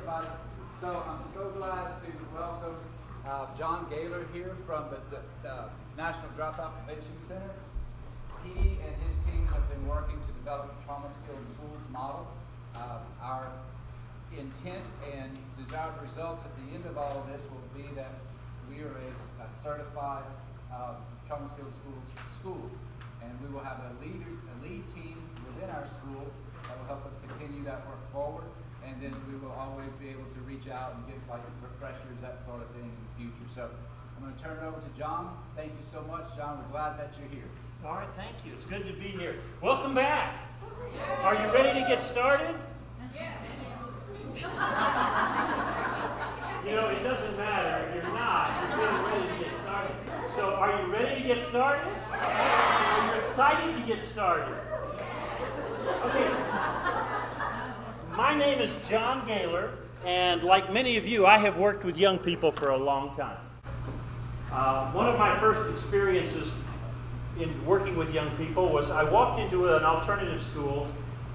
everybody. So I'm so glad to welcome John Gaylor here from the National Dropout Prevention Center. He and his team have been working to develop a trauma-skilled schools model. Our intent and desired result at the end of all of this will be that we are a certified trauma-skilled schools school, and we will have a lead team within our school that will help us continue that work forward, and then we will always be able to reach out and give like refreshers, that sort of thing in the future. So I'm going to turn it over to John. Thank you so much, John. We're glad that you're here. All right, thank you. It's good to be here. Welcome back. Are you ready to get started? You know, it doesn't matter if you're not. You're really ready to get started. So are you ready to get started? Are you excited to get started? Okay. My name is John Gaylor, and like many of you, I have worked with young people for a long time. One of my first experiences in working with young people was I walked into an alternative school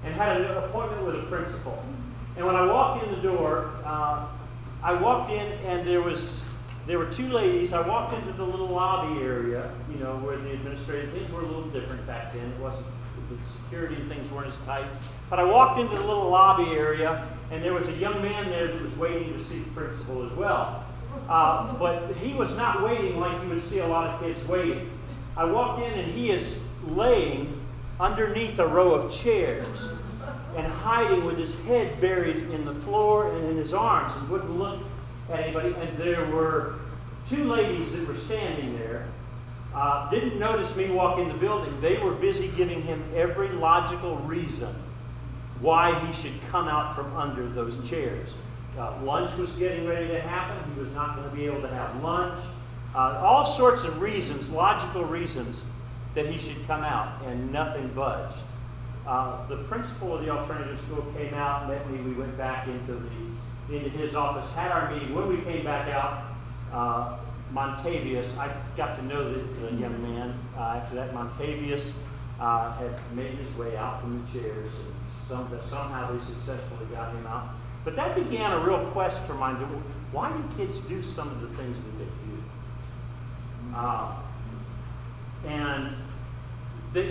and had an appointment with a principal. And when I walked in the door, I walked in and there were two ladies. I walked into the little lobby area, you know, where the administrative things were a little different back then. It wasn't, the security and things weren't as tight. But I walked into the little lobby area and there was a young man there that was waiting to see the principal as well. But he was not waiting like you would see a lot of kids waiting. I walked in and he is laying underneath a row of chairs and hiding with his head buried in the floor and in his arms and wouldn't look at anybody. And there were two ladies that were standing there, didn't notice me walk in the building. They were busy giving him every logical reason why he should come out from under those chairs. Lunch was getting ready to happen. He was not going to be able to have lunch. All sorts of reasons, logical reasons, that he should come out, and nothing budged. The principal of the alternative school came out, met me. We went back into his office, had our meeting. When we came back out, Montavious, I got to know the young man. After that, Montavious had made his way out from the chairs, and somehow they successfully got him out. But that began a real quest for mine. Why do kids do some of the things that they do?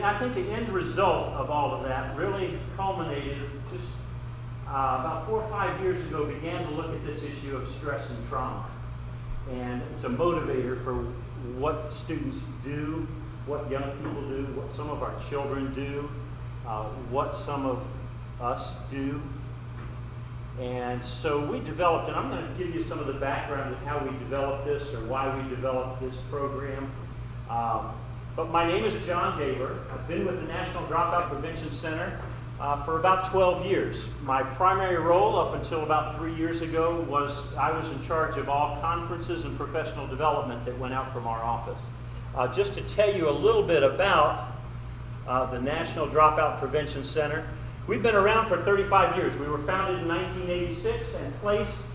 I think the end result of all of that really culminated just about 4 or 5 years ago, began to look at this issue of stress and trauma. And it's a motivator for what students do, what young people do, what some of our children do, what some of us do. And so we developed, and I'm going to give you some of the background of how we developed this or why we developed this program. But my name is John Gaylor. I've been with the National Dropout Prevention Center for about 12 years. My primary role up until about 3 years ago was I was in charge of all conferences and professional development that went out from our office. Just to tell you a little bit about the National Dropout Prevention Center, we've been around for 35 years. We were founded in 1986 and placed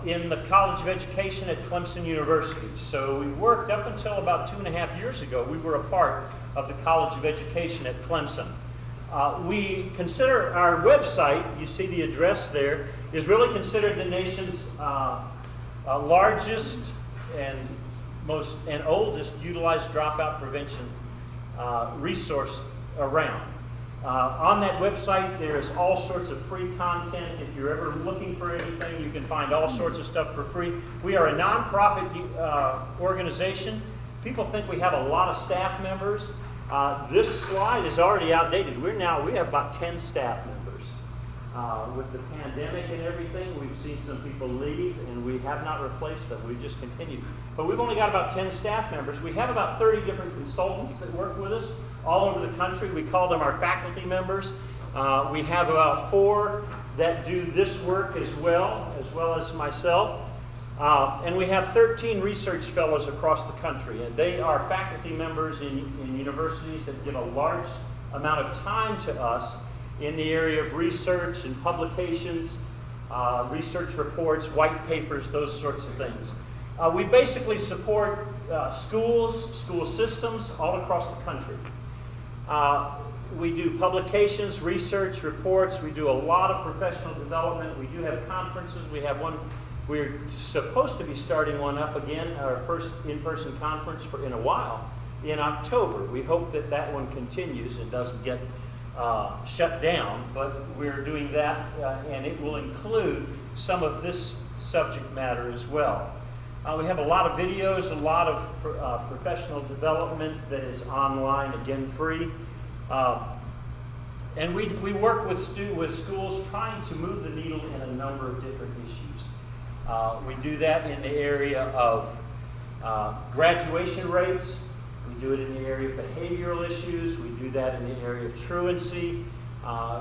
in the College of Education at Clemson University. So we worked up until about 2.5 years ago. We were a part of the College of Education at Clemson. We consider our website, you see the address there, is really considered the nation's largest and oldest utilized dropout prevention resource around. On that website, there's all sorts of free content. If you're ever looking for anything, you can find all sorts of stuff for free. We are a nonprofit organization. People think we have a lot of staff members. This slide is already outdated. We have about 10 staff members. With the pandemic and everything, we've seen some people leave, and we have not replaced them. We've just continued. But we've only got about 10 staff members. We have about 30 different consultants that work with us all over the country. We call them our faculty members. We have about 4 that do this work as well as myself. And we have 13 research fellows across the country. And they are faculty members in universities that give a large amount of time to us in the area of research and publications, research reports, white papers, those sorts of things. We basically support schools, school systems all across the country. We do publications, research, reports. We do a lot of professional development. We do have conferences. We have one. We're supposed to be starting one up again, our first in-person conference in a while, in October. We hope that that one continues and doesn't get shut down, but we're doing that, and it will include some of this subject matter as well. We have a lot of videos, a lot of professional development that is online, again, free. And we work with schools trying to move the needle in a number of different issues. We do that in the area of graduation rates. We do it in the area of behavioral issues. We do that in the area of truancy.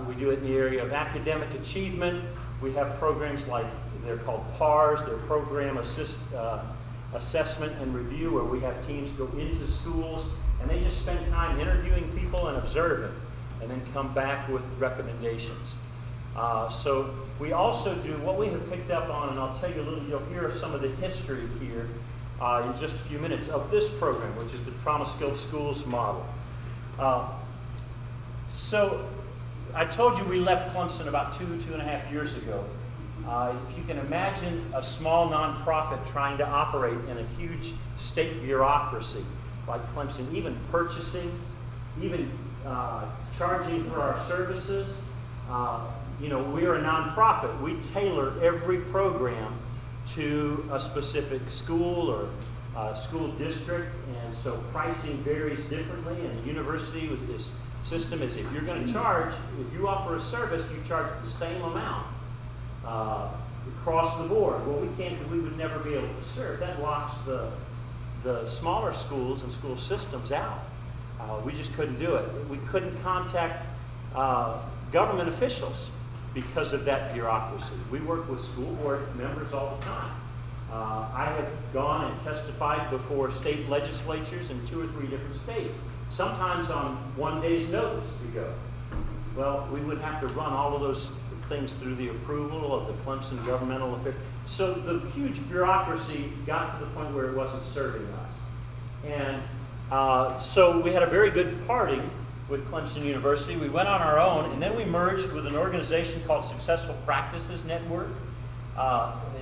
We do it in the area of academic achievement. We have programs like, they're called PARs, they're Program Assessment and Review, where we have teams go into schools and they just spend time interviewing people and observing, and then come back with recommendations. So we also do what we have picked up on, and I'll tell you a little, you'll hear some of the history here in just a few minutes of this program, which is the Trauma Skilled Schools model. So I told you we left Clemson about 2.5 years ago. If you can imagine a small nonprofit trying to operate in a huge state bureaucracy like Clemson, even purchasing, even charging for our services. We're a nonprofit. We tailor every program to a specific school or school district, and so pricing varies differently. And the university with this system is, if you're going to charge, if you offer a service, you charge the same amount across the board. Well, we would never be able to serve. That locks the smaller schools and school systems out. We just couldn't do it. We couldn't contact government officials because of that bureaucracy. We work with school board members all the time. I have gone and testified before state legislatures in 2 or 3 different states, sometimes on one day's notice to go. Well, we would have to run all of those things through the approval of the Clemson governmental officials. So the huge bureaucracy got to the point where it wasn't serving us. And so we had a very good parting with Clemson University. We went on our own, and then we merged with an organization called Successful Practices Network.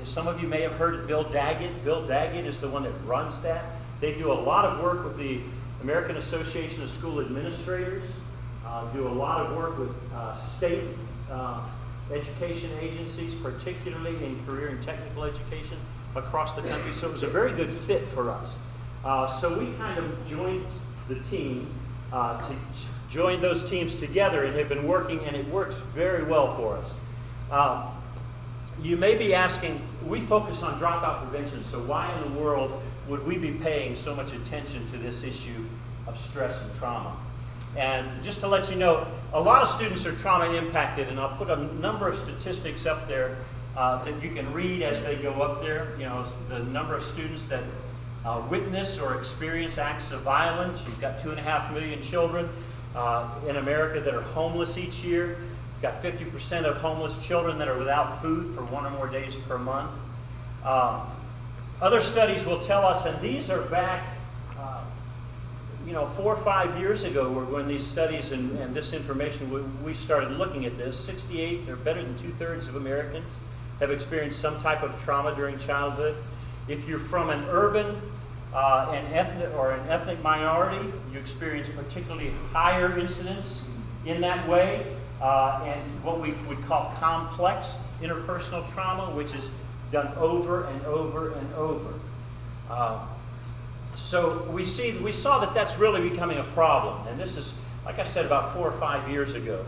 Some of you may have heard of Bill Daggett. Bill Daggett is the one that runs that. They do a lot of work with the American Association of School Administrators, do a lot of work with state education agencies, particularly in career and technical education across the country. So it was a very good fit for us. So we kind of joined the team to join those teams together, and have been working, and it works very well for us. You may be asking, we focus on dropout prevention, so why in the world would we be paying so much attention to this issue of stress and trauma? And just to let you know, a lot of students are trauma impacted, and I'll put a number of statistics up there that you can read as they go up there. You know, the number of students that witness or experience acts of violence. You've got 2.5 million children in America that are homeless each year. You've got 50% of homeless children that are without food for 1 or more days per month. Other studies will tell us, and these are back 4 or 5 years ago, when these studies and this information, we started looking at this. 68, or better than 2/3 of Americans have experienced some type of trauma during childhood. If you're from an urban an ethnic minority, you experience particularly higher incidence in that way, and what we would call complex interpersonal trauma, which is done over and over and over. So we saw that that's really becoming a problem, and this is, like I said, about 4 or 5 years ago.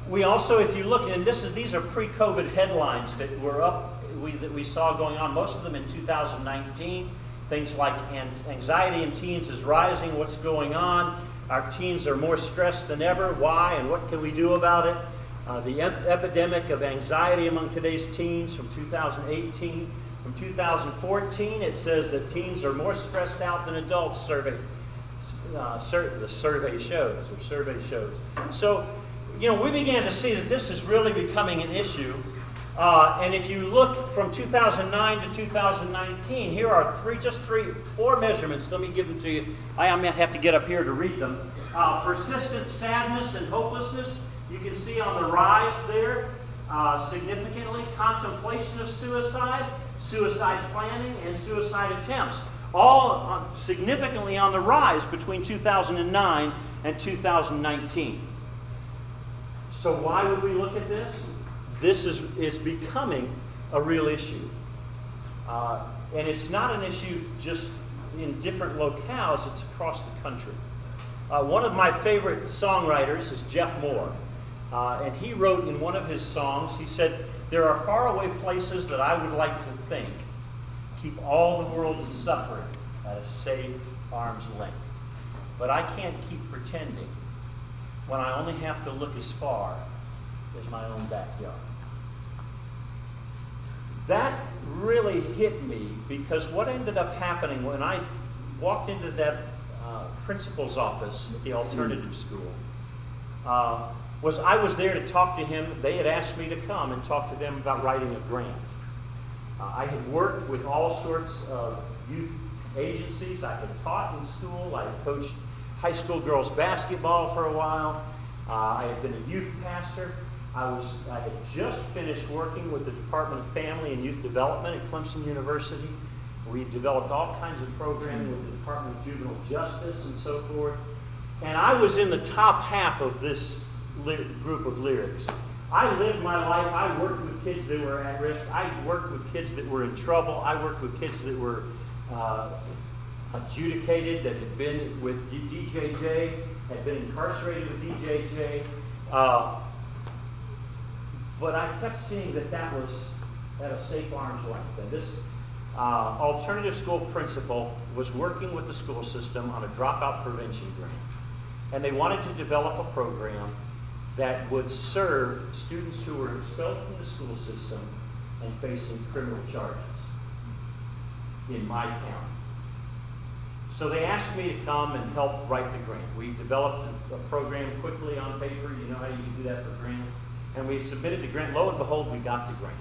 We also, if you look, and these are pre-COVID headlines that were up, that we saw going on, most of them in 2019. Things like anxiety in teens is rising. What's going on? Our teens are more stressed than ever. Why, and what can we do about it? The epidemic of anxiety among today's teens from 2018. From 2014, it says that teens are more stressed out than adults, the survey shows. So, we began to see that this is really becoming an issue And if you look from 2009 to 2019, here are four measurements. Let me give them to you. I may have to get up here to read them. Persistent sadness and hopelessness, you can see on the rise there significantly. Contemplation of suicide, suicide planning, and suicide attempts, all significantly on the rise between 2009 and 2019. So why would we look at this? This is becoming a real issue. And it's not an issue just in different locales, it's across the country. One of my favorite songwriters is Jeff Moore. And he wrote in one of his songs, he said, "There are faraway places that I would like to think keep all the world's suffering at a safe arm's length. But I can't keep pretending when I only have to look as far as my own backyard." That really hit me, because what ended up happening when I walked into that principal's office at the alternative school was I was there to talk to him. They had asked me to come and talk to them about writing a grant. I had worked with all sorts of youth agencies. I had taught in school. I had coached high school girls basketball for a while. I had been a youth pastor. I had just finished working with the Department of Family and Youth Development at Clemson University. We developed all kinds of programming with the Department of Juvenile Justice and so forth. And I was in the top half of this group of lyrics. I lived my life. I worked with kids that were at risk. I worked with kids that were in trouble. I worked with kids that were adjudicated, that had been with DJJ, had been incarcerated with DJJ. But I kept seeing that was at a safe arm's length. And this alternative school principal was working with the school system on a dropout prevention grant. And they wanted to develop a program that would serve students who were expelled from the school system and facing criminal charges in my county. So they asked me to come and help write the grant. We developed a program quickly on paper. You know how you can do that for grant. And we submitted the grant. Lo and behold, we got the grant.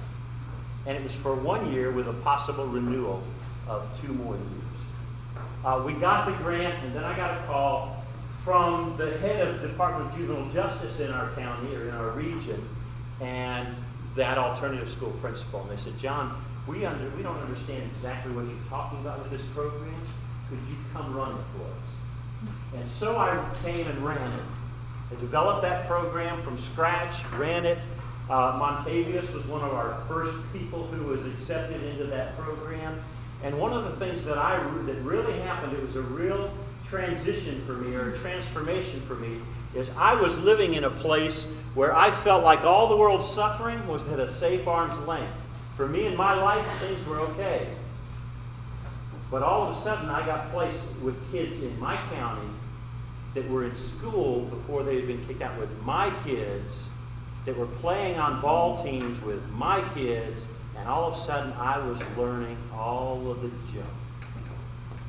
And it was for 1 year with a possible renewal of 2 more years. We got the grant, and then I got a call from the head of the Department of Juvenile Justice in our county or in our region, and that alternative school principal. And they said, "John, we don't understand exactly what you're talking about with this program. Could you come run it for us?" And so I came and ran it. I developed that program from scratch, ran it. Montavious was one of our first people who was accepted into that program. And one of the things that really happened, it was a real transition for me, or a transformation for me, is I was living in a place where I felt like all the world's suffering was at a safe arm's length. For me in my life, things were okay. But all of a sudden, I got placed with kids in my county that were in school before they had been kicked out, with my kids that were playing on ball teams with my kids, and all of a sudden I was learning all of the junk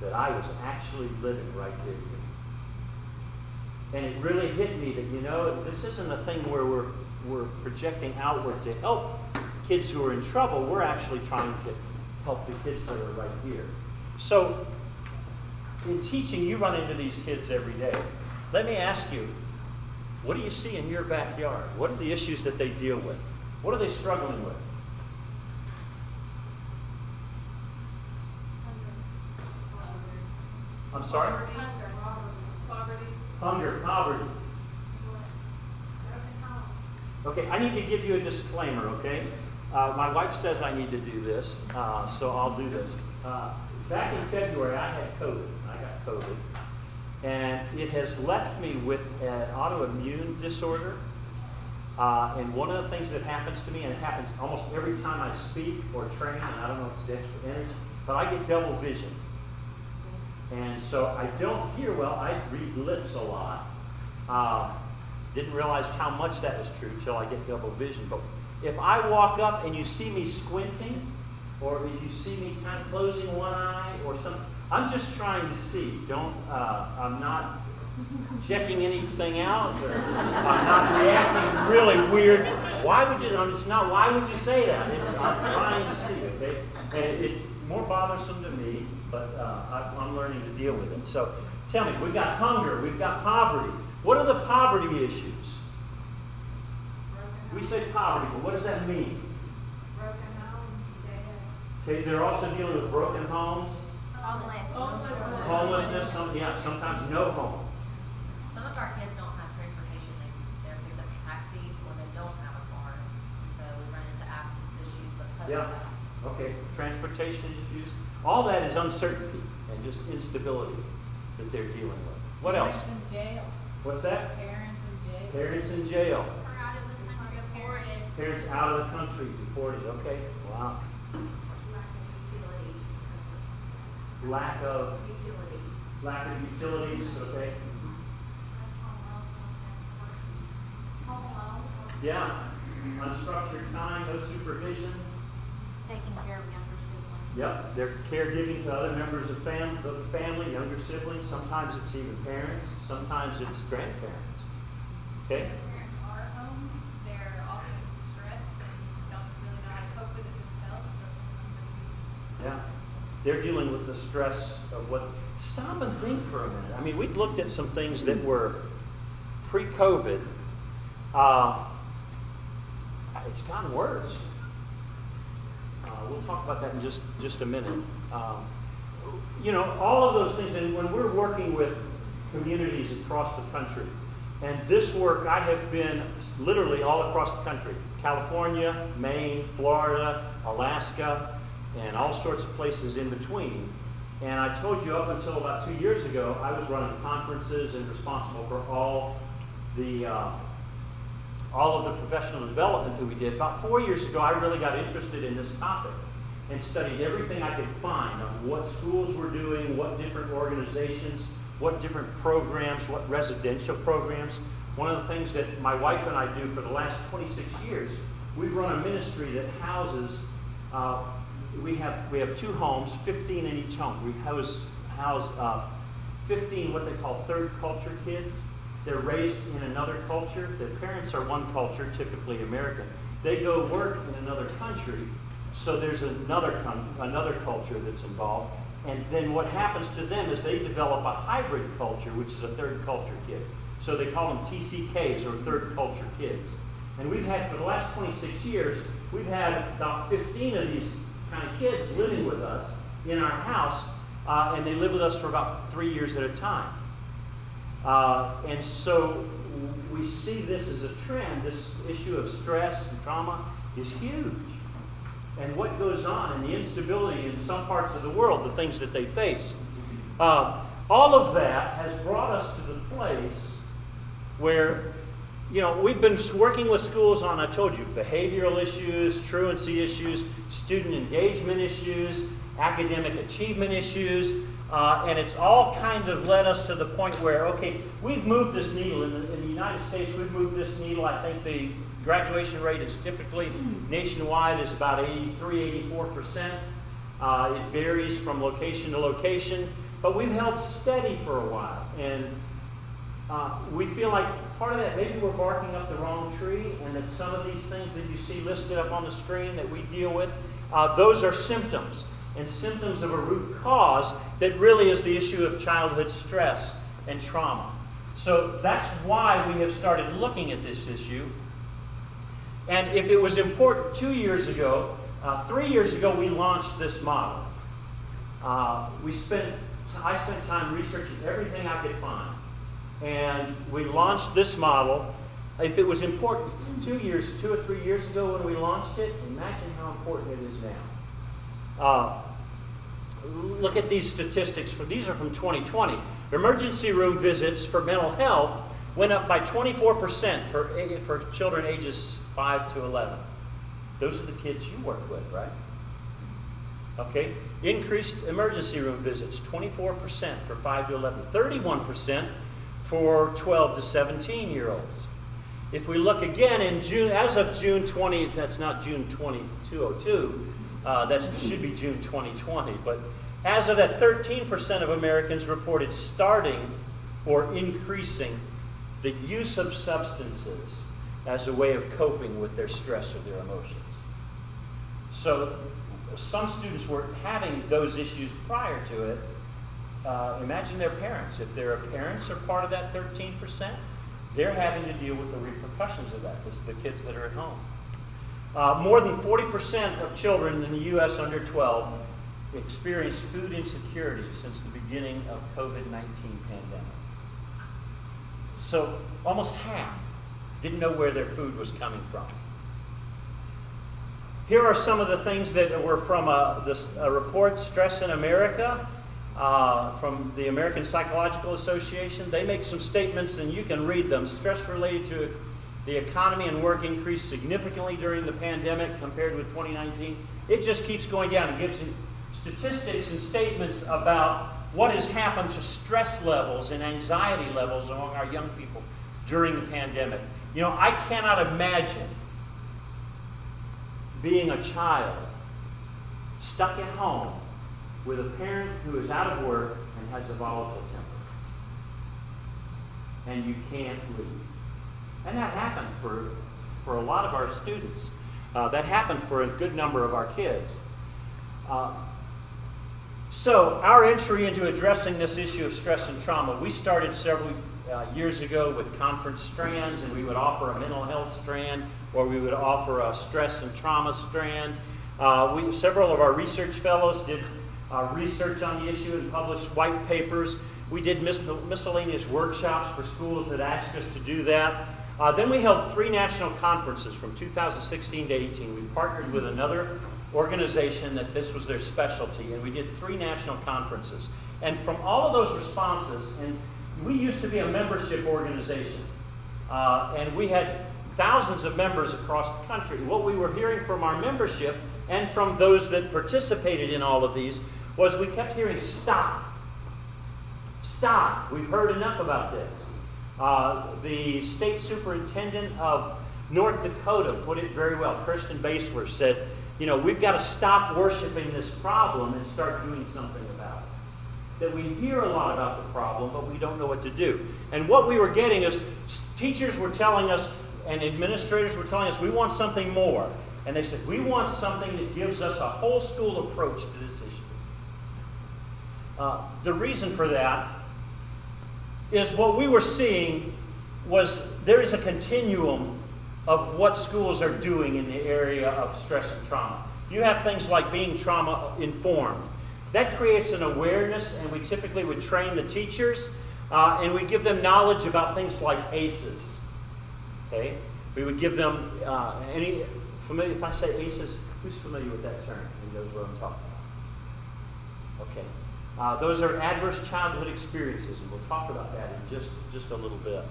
that I was actually living right there. And it really hit me that, you know, this isn't a thing where we're projecting outward to help kids who are in trouble. We're actually trying to help the kids that are right here. So, in teaching, you run into these kids every day. Let me ask you, what do you see in your backyard? What are the issues that they deal with? What are they struggling with? I'm sorry? Hunger, poverty. Okay, I need to give you a disclaimer, okay? My wife says I need to do this, so I'll do this. Back in February, I had COVID. I got COVID. And it has left me with an autoimmune disorder. And one of the things that happens to me, and it happens almost every time I speak or train, and I don't know if it's the extra energy, but I get double vision. And so I don't hear well. I read lips a lot. Didn't realize how much that was true till I get double vision. But if I walk up and you see me squinting, or if you see me kind of closing one eye or something, I'm just trying to see. I'm not checking anything out? Or I'm not reacting really weird. Why would you? It's not. Why would you say that? I'm trying to see. Okay, and it's more bothersome to me, but I'm learning to deal with it. So, tell me, we've got hunger, we've got poverty. What are the poverty issues? We say poverty, but what does that mean? Broken home, Okay, they're also dealing with broken homes, homelessness. Sometimes no home. Some of our kids don't have transportation. They're picked up in taxis or they don't have a car. So we run into absence issues because Yeah. of that. Okay, transportation issues. All that is uncertainty and just instability that they're dealing with. What else? Parents in jail. What's that? Parents in jail. Parents in jail. Or out of the country, parents. Parents out of the country deported. Okay, wow. Lack of utilities. Lack of utilities. Okay. Home alone. Yeah. Unstructured time, no supervision. Taking care of younger siblings. Yep. They're caregiving to other members of the family, younger siblings. Sometimes it's even parents. Sometimes it's grandparents. Okay. Parents are at home. They're often stressed and don't really know how to cope with it themselves. So sometimes they use. Yeah. They're dealing with the stress of what. Stop and think for a minute. I mean, we looked at some things that were pre-COVID. It's gotten worse. We'll talk about that in just a minute. All of those things, and when we're working with communities across the country, and this work, I have been literally all across the country. California, Maine, Florida, Alaska, and all sorts of places in between. And I told you up until about 2 years ago, I was running conferences and responsible for all of the professional development that we did. About 4 years ago, I really got interested in this topic and studied everything I could find on what schools were doing, what different organizations, what different programs, what residential programs. One of the things that my wife and I do for the last 26 years, we run a ministry that houses we have 2 homes, 15 in each home. We house 15 what they call third culture kids. They're raised in another culture. Their parents are one culture, typically American. They go work in another country, so there's another culture that's involved. And then what happens to them is they develop a hybrid culture, which is a third culture kid. So they call them TCKs, or third culture kids. And we've had, for the last 26 years, we've had about 15 of these kind of kids living with us in our house, and they live with us for about 3 years at a time. And so we see this as a trend. This issue of stress and trauma is huge. And what goes on, and the instability in some parts of the world, the things that they face. All of that has brought us to the place where, we've been working with schools on, I told you, behavioral issues, truancy issues, student engagement issues, academic achievement issues, and it's all kind of led us to the point where, okay, we've moved this needle. In the United States, we've moved this needle. I think the graduation rate is typically nationwide is about 83-84%. It varies from location to location, but we've held steady for a while, and we feel like part of that, maybe we're barking up the wrong tree, and that some of these things that you see listed up on the screen that we deal with, those are symptoms, and symptoms of a root cause that really is the issue of childhood stress and trauma. So that's why we have started looking at this issue. And if it was important 2 years ago, 3 years ago, we launched this model. I spent time researching everything I could find. And we launched this model. If it was important 2 or 3 years ago when we launched it, imagine how important it is now. Look at these statistics. These are from 2020. Emergency room visits for mental health went up by 24% for children ages 5 to 11. Those are the kids you work with, right? Okay. Increased emergency room visits, 24% for 5 to 11, 31% for 12 to 17-year-olds. If we look again in June, as of June 20, that's not June 2002, that should be June 2020, but as of that, 13% of Americans reported starting or increasing the use of substances as a way of coping with their stress or their emotions. So some students were having those issues prior to it. Imagine their parents. If their parents are part of that 13%, they're having to deal with the repercussions of that, the kids that are at home. More than 40% of children in the U.S. under 12 experienced food insecurity since the beginning of COVID-19 pandemic. So almost half didn't know where their food was coming from. Here are some of the things that were from a report, Stress in America, from the American Psychological Association. They make some statements, and you can read them. Stress related to the economy and work increased significantly during the pandemic compared with 2019. It just keeps going down. It gives you statistics and statements about what has happened to stress levels and anxiety levels among our young people during the pandemic. You know, I cannot imagine being a child stuck at home with a parent who is out of work and has a volatile temper. And you can't leave. And that happened for a lot of our students. That happened for a good number of our kids. So our entry into addressing this issue of stress and trauma, we started several years ago with conference strands, and we would offer a mental health strand, or we would offer a stress and trauma strand. Several of our research fellows did research on the issue and published white papers. We did miscellaneous workshops for schools that asked us to do that. Then we held 3 national conferences from 2016 to 18. We partnered with another organization that this was their specialty, and we did 3 national conferences. And from all of those responses, and we used to be a membership organization, and we had thousands of members across the country. What we were hearing from our membership and from those that participated in all of these was we kept hearing, stop. Stop. We've heard enough about this. The state superintendent of North Dakota put it very well. Kirsten Basler said, you know, we've got to stop worshiping this problem and start doing something about it. That we hear a lot about the problem, but we don't know what to do. And what we were getting is teachers were telling us and administrators were telling us, we want something more. And they said, we want something that gives us a whole school approach to this issue. The reason for that is what we were seeing was there is a continuum of what schools are doing in the area of stress and trauma. You have things like being trauma informed. That creates an awareness, and we typically would train the teachers, and we give them knowledge about things like ACEs. Okay? We would give them familiar, if I say ACEs, who's familiar with that term and knows what I'm talking about? Okay. Those are adverse childhood experiences, and we'll talk about that in just a little bit.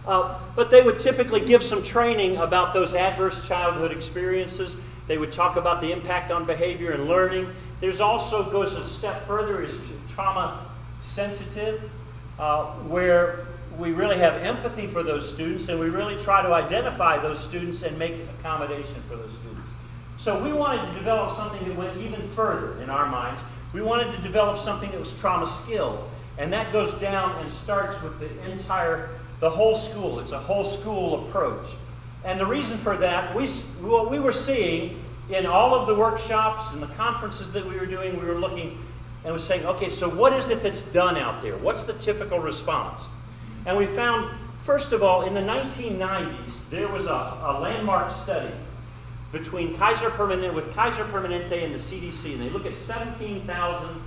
But they would typically give some training about those adverse childhood experiences. They would talk about the impact on behavior and learning. There's also, goes a step further, is trauma sensitive, where we really have empathy for those students, and we really try to identify those students and make accommodation for those students. So we wanted to develop something that went even further in our minds. We wanted to develop something that was trauma skilled, and that goes down and starts with the whole school. It's a whole school approach. And the reason for that, what we were seeing in all of the workshops and the conferences that we were doing, we were looking and was saying, okay, so what is it that's done out there? What's the typical response? And we found, first of all, in the 1990s, there was a landmark study between Kaiser Permanente and the CDC, and they looked at 17,000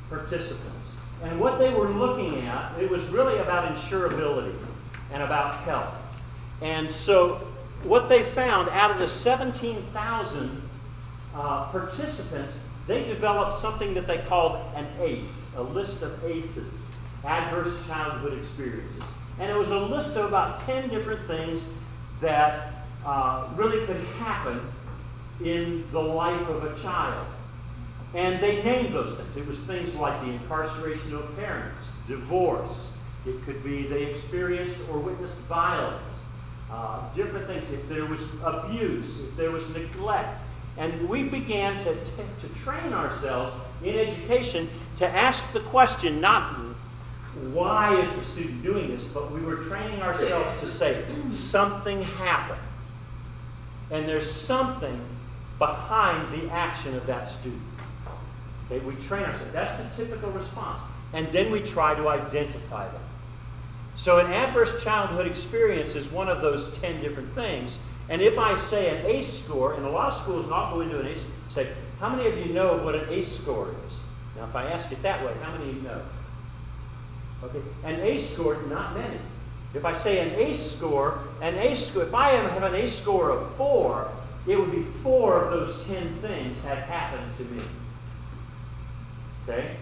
participants. And what they were looking at, it was really about insurability and about health. And so what they found, out of the 17,000 participants, they developed something that they called an ACE, a list of ACEs, adverse childhood experiences. And it was a list of about 10 different things that really could happen in the life of a child. And they named those things. It was things like the incarceration of parents, divorce. It could be they experienced or witnessed violence, different things. If there was abuse, if there was neglect. And we began to train ourselves in education to ask the question, not why is the student doing this, but we were training ourselves to say, something happened. And there's something behind the action of that student. Okay, we train ourselves. That's the typical response. And then we try to identify them. So an adverse childhood experience is one of those 10 different things. And if I say an ACE score, and a lot of schools not go into an ACE, say, how many of you know what an ACE score is? Now, if I ask it that way, how many of you know? Okay, an ACE score, not many. If I say an ACE score, if I have an ACE score of 4, it would be 4 of those 10 things had happened to me. Okay?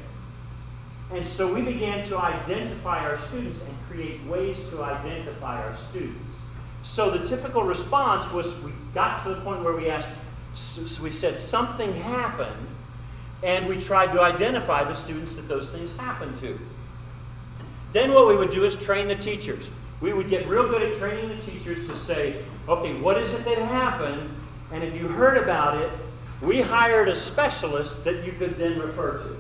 And so we began to identify our students and create ways to identify our students. So the typical response was we got to the point where we asked, we said something happened, and we tried to identify the students that those things happened to. Then what we would do is train the teachers. We would get real good at training the teachers to say, okay, what is it that happened? And if you heard about it, we hired a specialist that you could then refer to.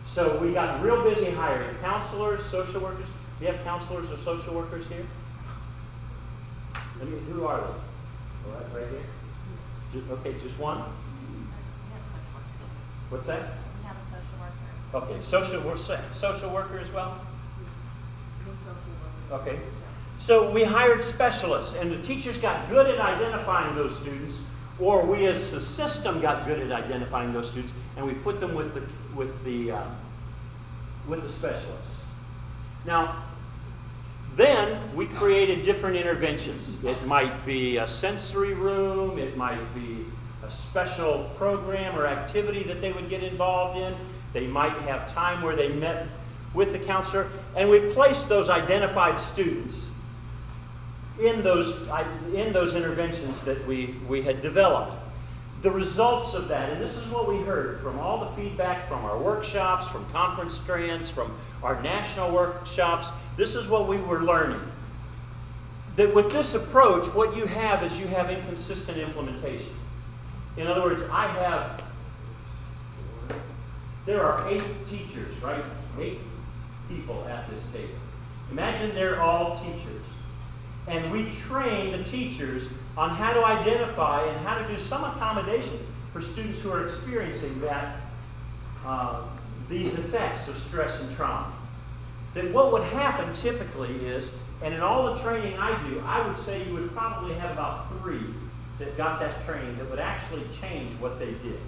So we got real busy hiring counselors, social workers. Do you have counselors or social workers here? Who are they? Right here? Okay, just one? We have social workers. What's that? We have a social worker. Okay, social worker as well? Social worker. Okay. So we hired specialists, and the teachers got good at identifying those students, or we as the system got good at identifying those students, and we put them with the specialists. Now, then we created different interventions. It might be a sensory room, it might be a special program or activity that they would get involved in. They might have time where they met with the counselor, and we placed those identified students in those interventions that we had developed. The results of that, and this is what we heard from all the feedback from our workshops, from conference strands, from our national workshops, this is what we were learning. That with this approach, what you have is you have inconsistent implementation. In other words, there are 8 teachers, right? 8 people at this table. Imagine they're all teachers. And we train the teachers on how to identify and how to do some accommodation for students who are experiencing these effects of stress and trauma. That what would happen typically is, and in all the training I do, I would say you would probably have about 3 that got that training that would actually change what they did.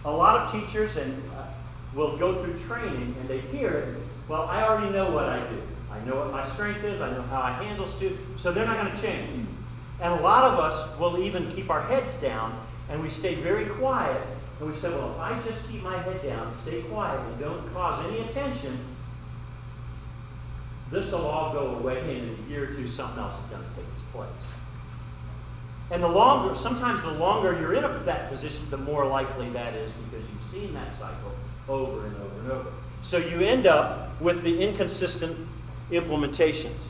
A lot of teachers will go through training and they hear it, well, I already know what I do. I know what my strength is, I know how I handle students, so they're not going to change. And a lot of us will even keep our heads down and we stay very quiet. And we say, well, if I just keep my head down, stay quiet, and don't cause any attention, this will all go away, and in a year or two, something else is going to take its place. And sometimes the longer you're in that position, the more likely that is because you've seen that cycle over and over and over. So you end up with the inconsistent implementations.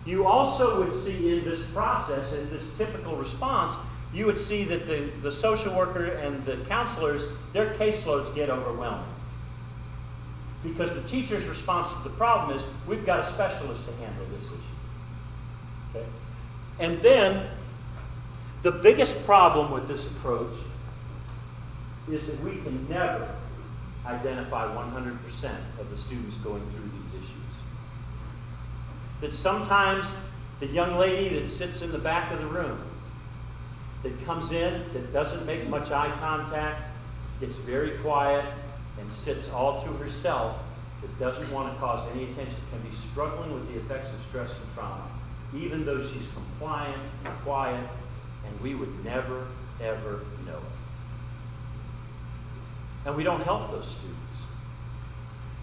You also would see in this process, in this typical response, you would see that the social worker and the counselors, their caseloads get overwhelming. Because the teacher's response to the problem is, we've got a specialist to handle this issue. Okay? And then, the biggest problem with this approach is that we can never identify 100% of the students going through these issues. That sometimes the young lady that sits in the back of the room, that comes in, that doesn't make much eye contact, gets very quiet, and sits all to herself, that doesn't want to cause any attention, can be struggling with the effects of stress and trauma, even though she's compliant and quiet, and we would never, ever know it. And we don't help those students.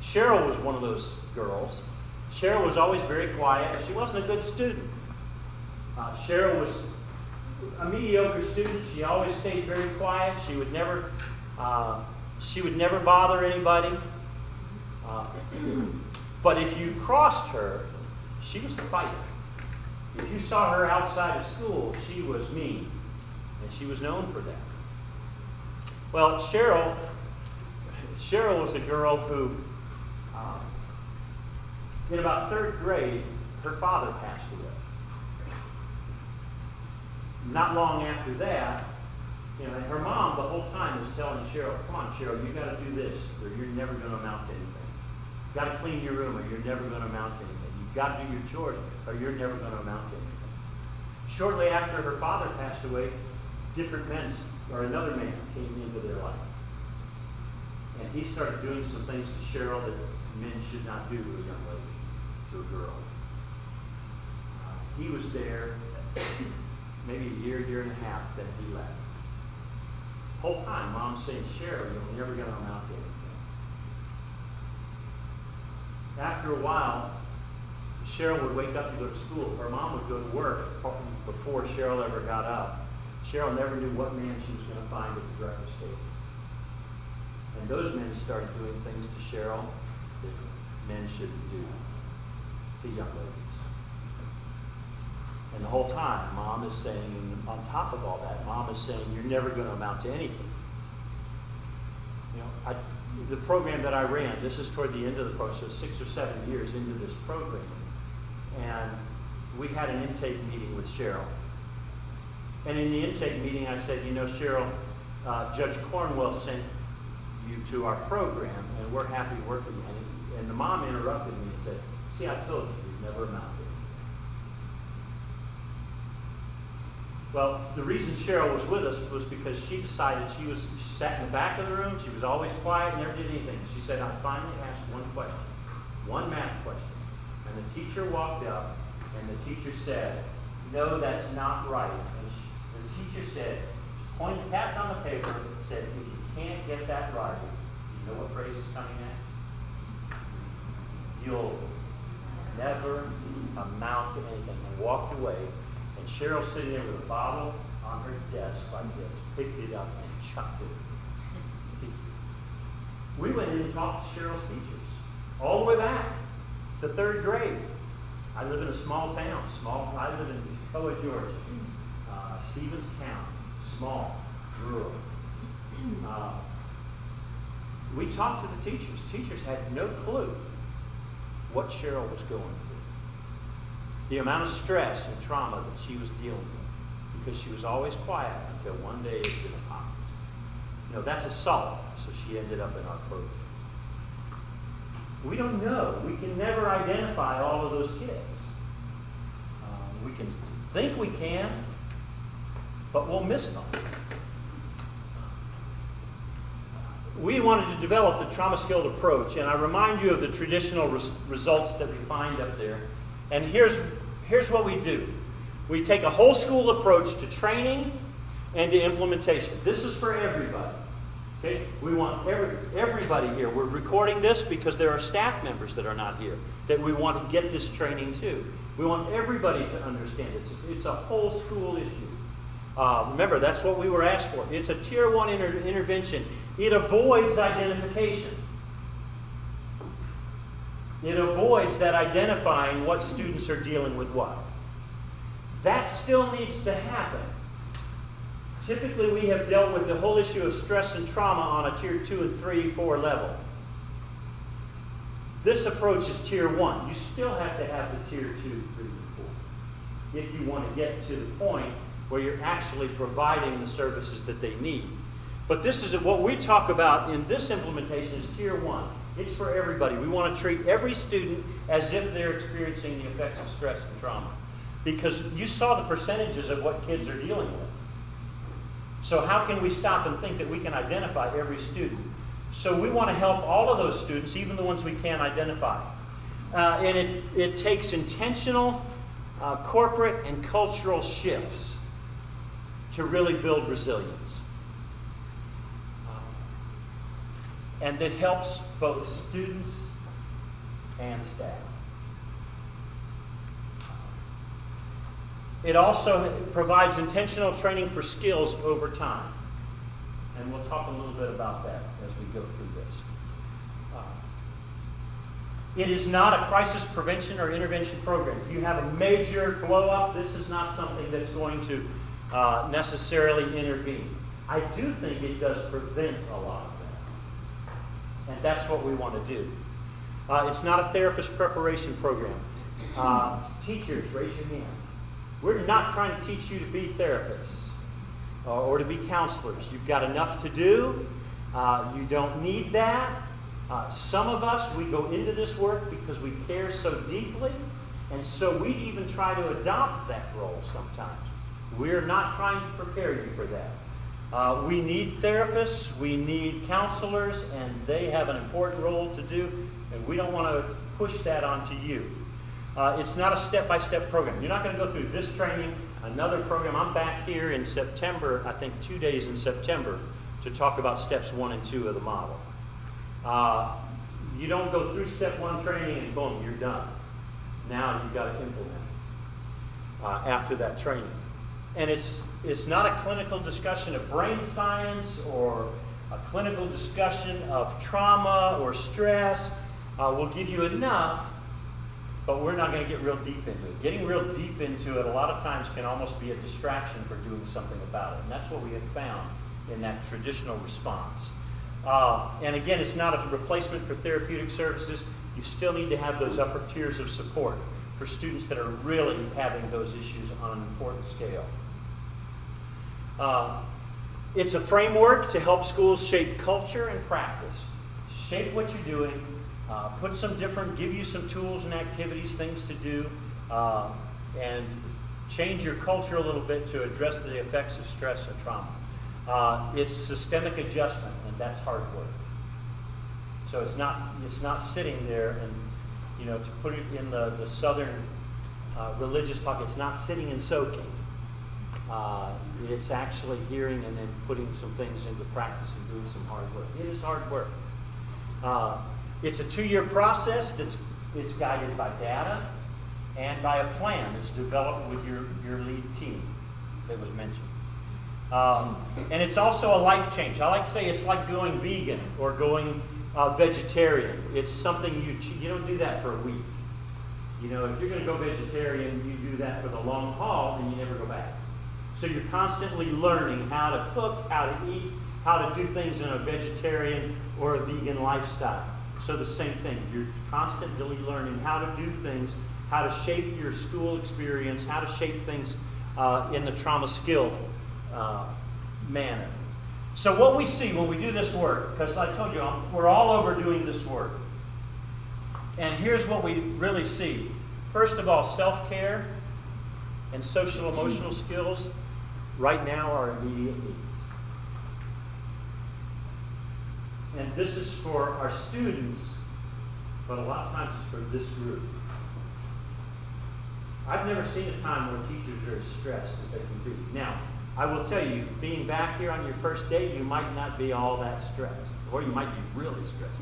Cheryl was one of those girls. Cheryl was always very quiet. She wasn't a good student. Cheryl was a mediocre student. She always stayed very quiet. She would never bother anybody. But if you crossed her, she was a fighter. If you saw her outside of school, she was mean, and she was known for that. Well, Cheryl was a girl who In about 3rd grade, her father passed away. Not long after that, and her mom the whole time was telling Cheryl, come on, Cheryl, you got to do this, or you're never going to amount to anything. You got to clean your room, or you're never going to amount to anything. You got to do your chores, or you're never going to amount to anything. Shortly after her father passed away, another man came into their life. And he started doing some things to Cheryl that men should not do to a young lady, to a girl. He was there maybe a year and a half, then he left. The whole time, Mom's saying, Cheryl, you're never going to amount to anything. After a while, Cheryl would wake up to go to school. Her mom would go to work before Cheryl ever got up. Cheryl never knew what man she was going to find at the breakfast table. And those men started doing things to Cheryl that men shouldn't do to young ladies. And the whole time, Mom is saying, and on top of all that, Mom is saying, you're never going to amount to anything. The program that I ran, this is toward the end of the program, so 6 or 7 years into this program. And we had an intake meeting with Cheryl. And in the intake meeting, I said, Cheryl, Judge Cornwell sent you to our program, and we're happy working with you. And the mom interrupted me and said, see, I told you, you'd never amount to it. Well, the reason Cheryl was with us was because she decided she sat in the back of the room, she was always quiet, never did anything. She said, I finally asked one question, one math question. And the teacher walked up, and the teacher said, no, that's not right. And the teacher said, tapped on the paper, said, if you can't get that right, you know what phrase is coming next? You'll never amount to anything. And walked away. And Cheryl sitting there with a bottle on her desk like this, picked it up and chucked it. We went in and talked to Cheryl's teachers, all the way back to 3rd grade. I live in a small town. I live in Koa, Georgia. Stevens County, small, rural. We talked to the teachers. Teachers had no clue what Cheryl was going through. The amount of stress and trauma that she was dealing with, because she was always quiet until one day it didn't pop. That's assault, so she ended up in our program. We don't know. We can never identify all of those kids. We can think we can, but we'll miss them. We wanted to develop the trauma-skilled approach, and I remind you of the traditional results that we find up there. And here's what we do. We take a whole school approach to training and to implementation. This is for everybody. Okay? We want everybody here. We're recording this because there are staff members that are not here that we want to get this training to. We want everybody to understand it. It's a whole school issue. Remember, that's what we were asked for. It's a Tier 1 intervention. It avoids identification. It avoids that identifying what students are dealing with what. That still needs to happen. Typically, we have dealt with the whole issue of stress and trauma on a Tier 2 and 3, 4 level. This approach is Tier 1. You still have to have the Tier 2, 3, and 4 if you want to get to the point where you're actually providing the services that they need. But this is what we talk about in this implementation is Tier 1. It's for everybody. We want to treat every student as if they're experiencing the effects of stress and trauma. Because you saw the percentages of what kids are dealing with. So how can we stop and think that we can identify every student? So we want to help all of those students, even the ones we can't identify. And it takes intentional corporate and cultural shifts to really build resilience. And that helps both students and staff. It also provides intentional training for skills over time. And we'll talk a little bit about that as we go through this. It is not a crisis prevention or intervention program. If you have a major blow-up, this is not something that's going to necessarily intervene. I do think it does prevent a lot of that. And that's what we want to do. It's not a therapist preparation program. Teachers, raise your hands. We're not trying to teach you to be therapists or to be counselors. You've got enough to do. You don't need that. Some of us, we go into this work because we care so deeply, and so we even try to adopt that role sometimes. We're not trying to prepare you for that. We need therapists, we need counselors, and they have an important role to do, and we don't want to push that onto you. It's not a step-by-step program. You're not going to go through this training, another program. I'm back here in September, I think 2 days in September, to talk about steps 1 and 2 of the model. You don't go through step 1 training and boom, you're done. Now you've got to implement after that training. And it's not a clinical discussion of brain science or a clinical discussion of trauma or stress. We'll give you enough, but we're not going to get real deep into it. Getting real deep into it a lot of times can almost be a distraction for doing something about it. And that's what we have found in that traditional response. And again, it's not a replacement for therapeutic services. You still need to have those upper tiers of support for students that are really having those issues on an important scale. It's a framework to help schools shape culture and practice. Shape what you're doing, give you some tools and activities, things to do, and change your culture a little bit to address the effects of stress and trauma. It's systemic adjustment, and that's hard work. So it's not sitting there and, to put it in the Southern religious talk, it's not sitting and soaking. It's actually hearing and then putting some things into practice and doing some hard work. It is hard work. It's a 2-year process it's guided by data and by a plan that's developed with your lead team that was mentioned. And it's also a life change. I like to say it's like going vegan or going vegetarian. It's something you don't do that for a week. If you're going to go vegetarian, you do that for the long haul and you never go back. So you're constantly learning how to cook, how to eat, how to do things in a vegetarian or a vegan lifestyle. So the same thing. You're constantly learning how to do things, how to shape your school experience, how to shape things in the trauma-skilled manner. So what we see when we do this work, because I told you we're all over doing this work. And here's what we really see. First of all, self-care and social emotional skills right now are immediate needs. And this is for our students, but a lot of times it's for this group. I've never seen a time where teachers are as stressed as they can be. Now, I will tell you, being back here on your first day, you might not be all that stressed, or you might be really stressed.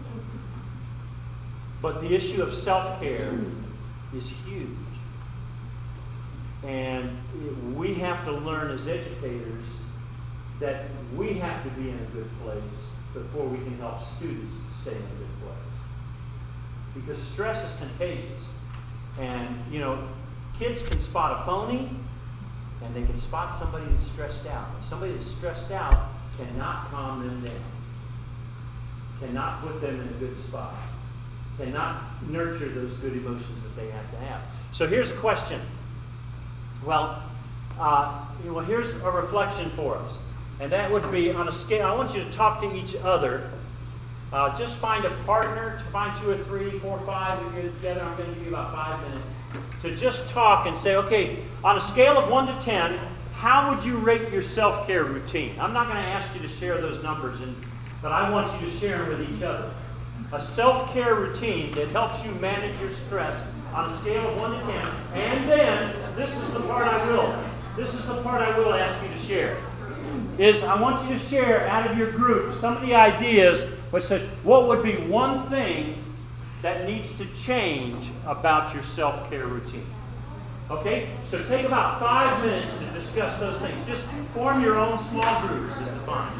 But the issue of self-care is huge. And we have to learn as educators that we have to be in a good place before we can help students stay in a good place. Because stress is contagious. And, kids can spot a phony, and they can spot somebody that's stressed out. Somebody that's stressed out cannot calm them down, cannot put them in a good spot, cannot nurture those good emotions that they have to have. So here's a question. Well, here's a reflection for us. And that would be on a scale, I want you to talk to each other. Just find a partner, find 2 or 3, 4, 5 of you together. I'm going to give you about 5 minutes to just talk and say, okay, on a scale of 1 to 10, how would you rate your self-care routine? I'm not going to ask you to share those numbers, but I want you to share them with each other. A self-care routine that helps you manage your stress on a scale of 1 to 10. And then, this is the part I will ask you to share. Is I want you to share out of your group some of the ideas which said, what would be one thing that needs to change about your self-care routine? Okay? So take about 5 minutes to discuss those things. Just form your own small groups is the fun.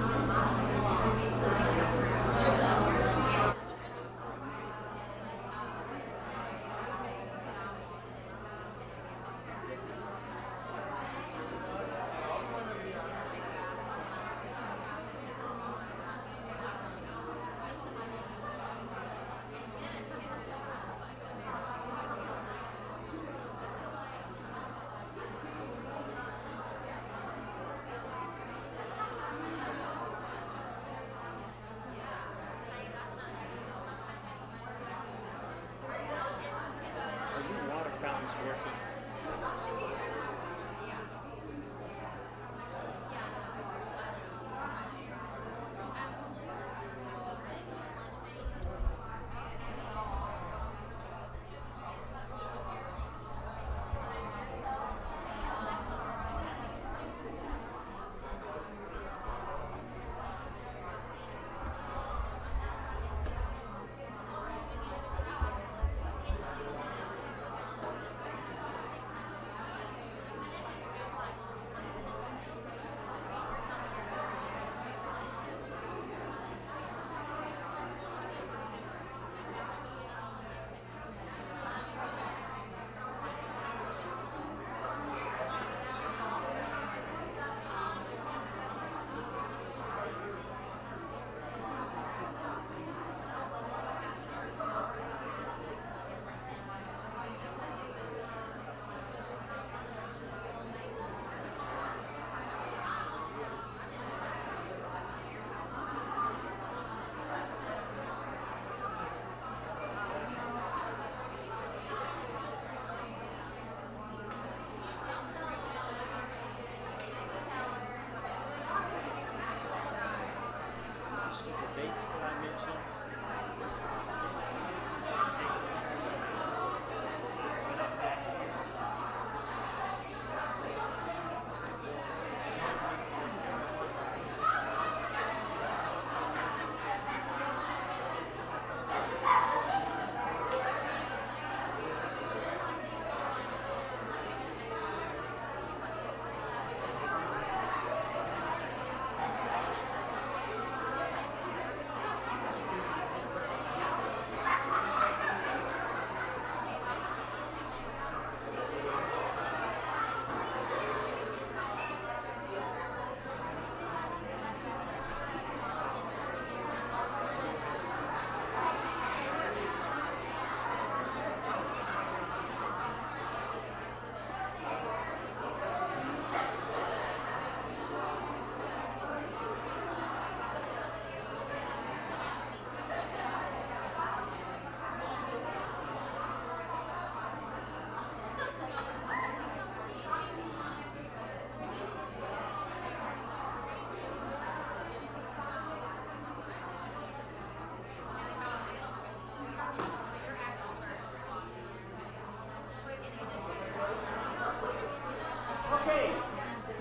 dates that I mentioned.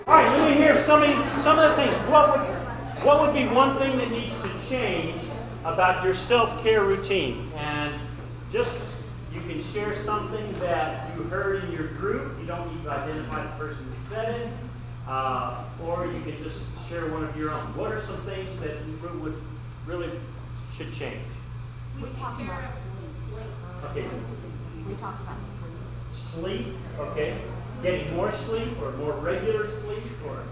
All right, let me hear some of the things. What would be one thing that needs to change about your self-care routine? And just, you can share something that you heard in your group. You don't need to identify the person that said it. Or you can just share one of your own. What are some things that you would really should change? We talked about sleep. Okay. We talked about sleep. Sleep, okay. Getting more sleep or more regular sleep or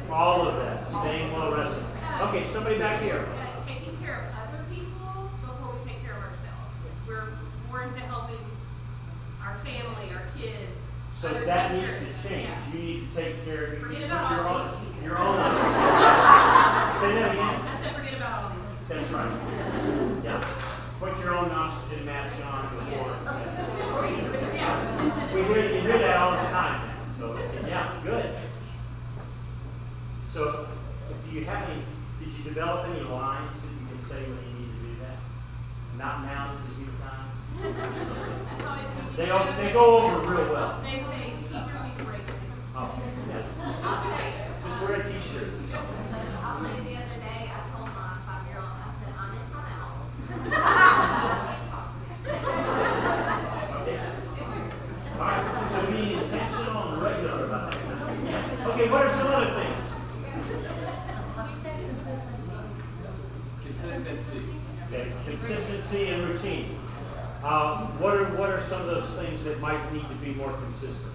all of that. Staying well rested. Okay, somebody back here. Taking care of other people before we take care of ourselves. We're more into helping our family, our kids. So other that needs teachers. to change. Yeah. You need to take care of you Forget need to about put all these people. your own. Say that again. I said forget about all these people. That's right. Yeah. Put your own oxygen mask on before. Yeah. We do that all the time now. So yeah, good. So do you have any, did you develop any lines that you can say when you need to do that? Not now, this is your time. I saw it too. They go over real well. They say teachers need to break. Oh, yes. I'll say, Just wear a t-shirt. I'll say the other day, I told my 5-year-old, I said, I'm in timeout. Okay. All right. So be intentional and regular about that. Okay, what are some other things? Consistency. Okay, consistency and routine. What are some of those things that might need to be more consistent?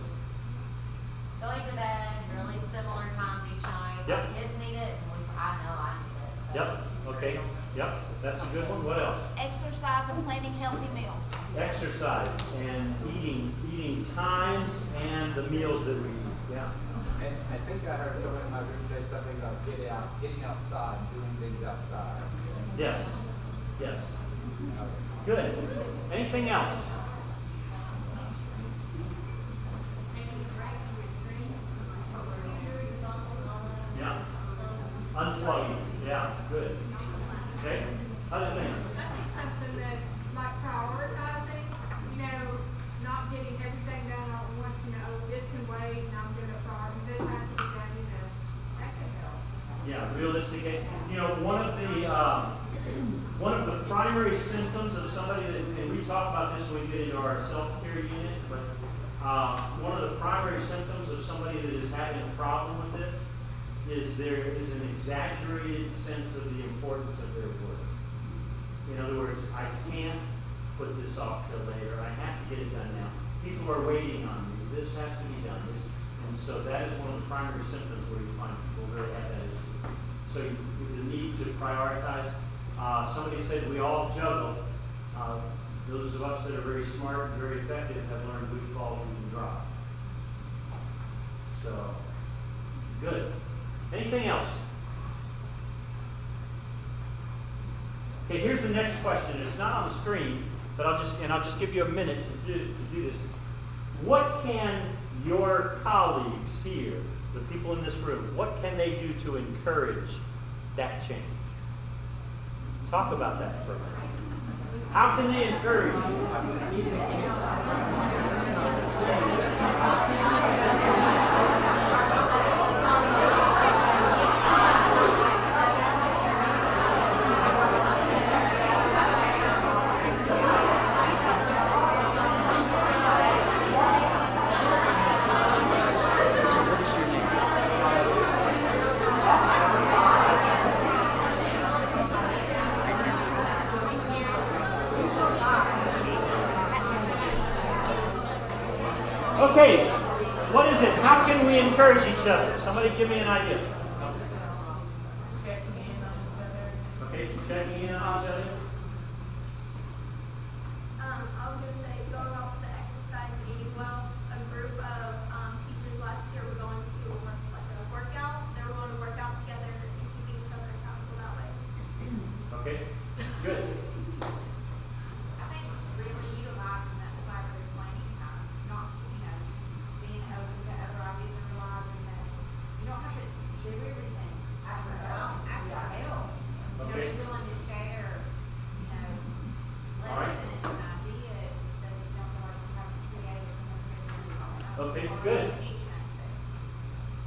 Going to bed, really similar times each night. Yep. My kids need it, and I know I need it. So. Yep. Okay. Yep. That's a good one. What else? Exercise and planning healthy meals. Exercise and eating times and the meals that we eat. Yeah. And I think I heard someone in my group say something about getting outside, doing things outside. Yes. Yes. Good. Anything else? Yeah. Unplugging. Yeah. Good. Okay. Other things. I think something that, like prioritizing, not getting everything done all at once, this can wait, and I'm gonna prioritize, this has to be done, that can help. Yeah, realistic. One of the primary symptoms of somebody that, and we talk about this when we get into our self-care unit, but one of the primary symptoms of somebody that is having a problem with this is there is an exaggerated sense of the importance of their work. In other words, I can't put this off till later. I have to get it done now. People are waiting on me. This has to be done. And so that is one of the primary symptoms where you find people really have that issue. So the need to prioritize. Somebody said we all juggle. Those of us that are very smart and very effective have learned which ball we can drop. So, good. Anything else? Okay, here's the next question. It's not on the screen, but I'll just give you a minute to do this. What can your colleagues here, the people in this room, what can they do to encourage that change? Talk about that for a minute. How can they encourage you? Okay, what is it? How can we encourage each other? Somebody give me an idea. Okay, checking in on each other. I was gonna say, going off of the exercise and eating well, a group of teachers last year were going to a workout. They were going to work out together and keeping each other accountable that way. Okay, good. I think it's really utilizing that collaborative planning time, not, just being open to other ideas and realizing that you don't have to do everything. Ask for help. Ask for help. Okay. Be willing to share, All right. lessons and ideas, so that you don't feel like you have to create it. Okay, good. Teaching aspect.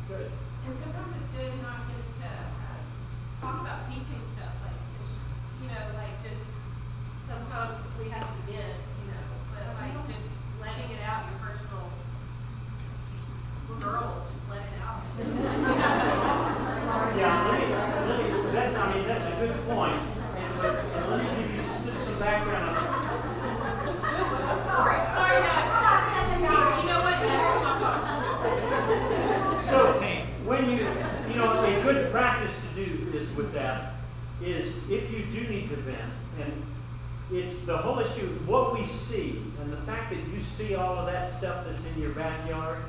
Good. And sometimes it's good not just to talk about teaching stuff, like just sometimes we have to vent, but like just letting it out, your personal, we're girls, just let it out. Yeah, that's a good point. And let me give you just some background on Sorry guys. You know what, here's my phone. So, when a good practice to do is with that is if you do need to vent, and it's the whole issue, what we see, and the fact that you see all of that stuff that's in your backyard,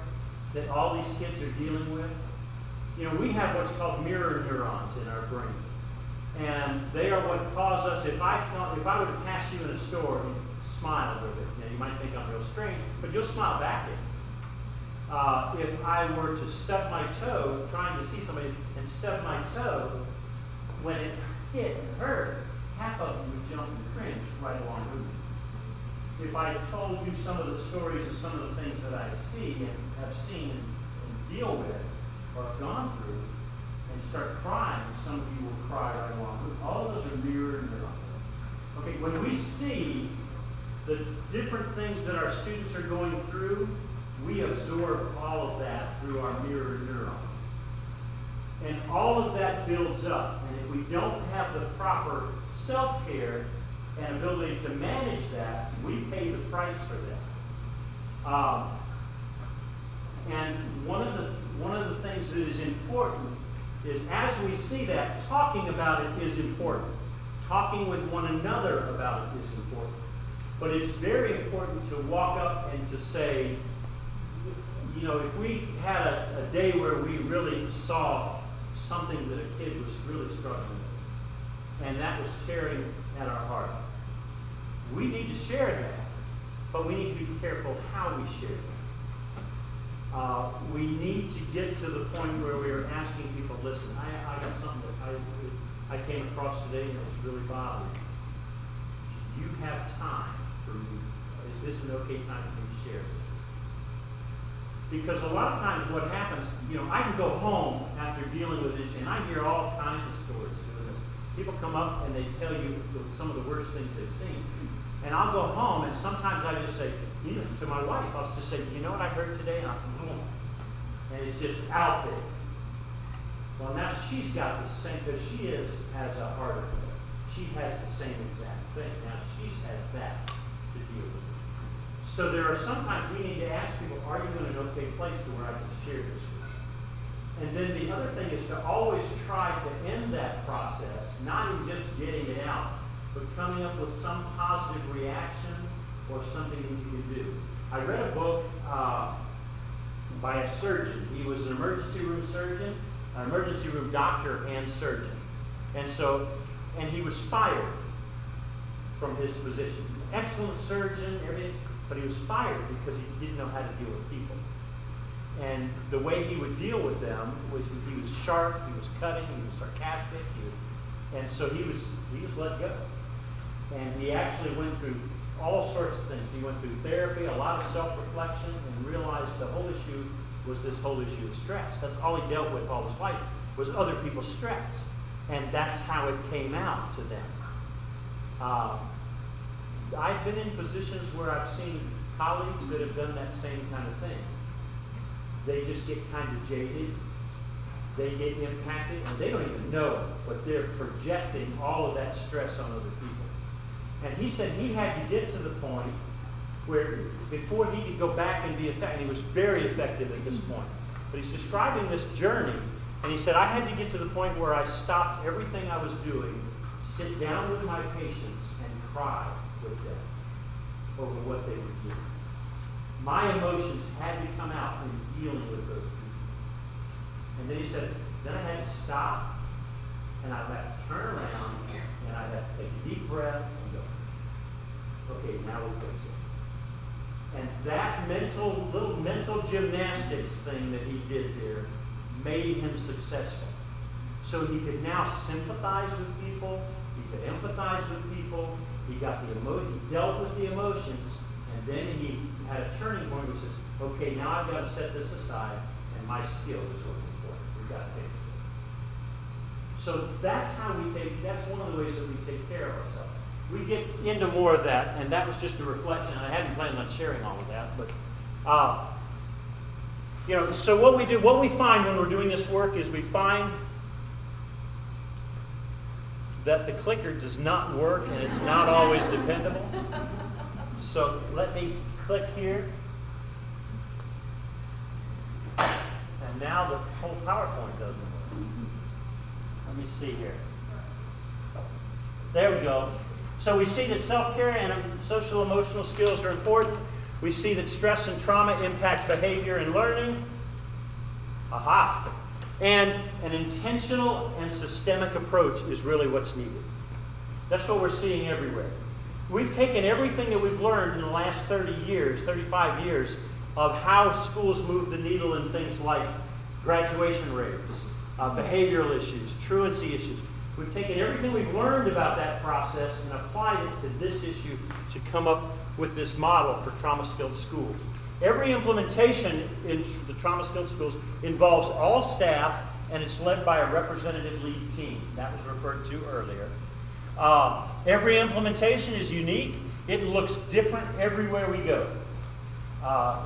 that all these kids are dealing with. We have what's called mirror neurons in our brain. And they are what cause us, if I were to pass you in a store and smile with it, you might think I'm real strange, but you'll smile back at me. If I were to stub my toe, trying to see somebody, and stub my toe, when it hit and hurt, half of them would jump and cringe right along with me. If I told you some of the stories of some of the things that I see and have seen and deal with, or have gone through, and start crying, some of you will cry right along with me. All of those are mirror neurons. Okay, when we see the different things that our students are going through, we absorb all of that through our mirror neurons. And all of that builds up. And if we don't have the proper self-care and ability to manage that, we pay the price for that. And one of the things that is important is, as we see that, talking about it is important. Talking with one another about it is important. But it's very important to walk up and to say, if we had a day where we really saw something that a kid was really struggling with, and that was tearing at our heart, we need to share that, but we need to be careful how we share that. We need to get to the point where we are asking people, listen, I got something that I came across today and it's really bothering me. Do you have time for me? Is this an okay time for me to share this? Because a lot of times what happens, I can go home after dealing with this, and I hear all kinds of stories. People come up and they tell you some of the worst things they've seen. And I'll go home, and sometimes I just say, to my wife, I'll just say, you know what I heard today? And it's just out there. Well, now she's got the same, because she has a heart attack. She has the same exact thing. Now she has that to deal with. So there are sometimes we need to ask people, are you in an okay place to where I can share this with you? And then the other thing is to always try to end that process, not in just getting it out, but coming up with some positive reaction or something that you can do. I read a book by a surgeon. He was an emergency room surgeon, an emergency room doctor and surgeon. And he was fired from his position. Excellent surgeon, everything. But he was fired because he didn't know how to deal with people. And the way he would deal with them was he was sharp, he was cutting, he was sarcastic, And so he was let go. And he actually went through all sorts of things. He went through therapy, a lot of self-reflection, and realized the whole issue was this whole issue of stress. That's all he dealt with all his life, was other people's stress. And that's how it came out to them. I've been in positions where I've seen colleagues that have done that same kind of thing. They just get kind of jaded. They get impacted, and they don't even know it, but they're projecting all of that stress on other people. And he said he had to get to the point where before he could go back and be effective, he was very effective at this point. But he's describing this journey, and he said, I had to get to the point where I stopped everything I was doing, sit down with my patients, and cry with them over what they were doing. My emotions had to come out in dealing with those people. And then he said, then I had to stop, and I'd have to turn around, and I'd have to take a deep breath and go, okay, now we fix it. And that little mental gymnastics thing that he did there made him successful. So he could now sympathize with people, he could empathize with people, he got the emotion, he dealt with the emotions, and then he had a turning point where he says, okay, now I've got to set this aside, and my skill is what's important. We've got to fix this. So that's how that's one of the ways that we take care of ourselves. We get into more of that, and that was just a reflection. I hadn't planned on sharing all of that, but so what we find when we're doing this work is we find that the clicker does not work, and it's not always dependable. So let me click here. And now the whole PowerPoint doesn't work. Let me see here. There we go. So we see that self-care and social emotional skills are important. We see that stress and trauma impact behavior and learning. Aha! And an intentional and systemic approach is really what's needed. That's what we're seeing everywhere. We've taken everything that we've learned in the last 30 years, 35 years, of how schools move the needle in things like graduation rates, behavioral issues, truancy issues. We've taken everything we've learned about that process and applied it to this issue to come up with this model for trauma-skilled schools. Every implementation in the trauma-skilled schools involves all staff, and it's led by a representative lead team. That was referred to earlier. Every implementation is unique. It looks different everywhere we go.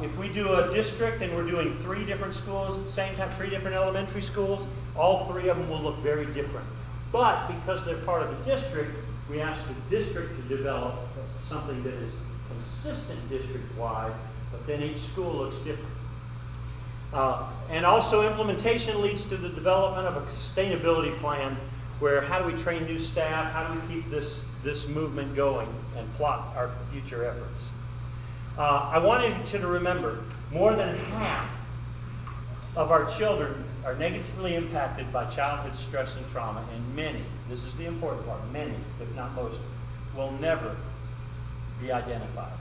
If we do a district and we're doing 3 different schools at the same time, 3 different elementary schools, all 3 of them will look very different. But because they're part of the district, we ask the district to develop something that is consistent district-wide, but then each school looks different. And also implementation leads to the development of a sustainability plan where how do we train new staff, how do we keep this movement going and plot our future efforts. I wanted you to remember, more than half of our children are negatively impacted by childhood stress and trauma, and many, this is the important part, many, if not most, will never be identified.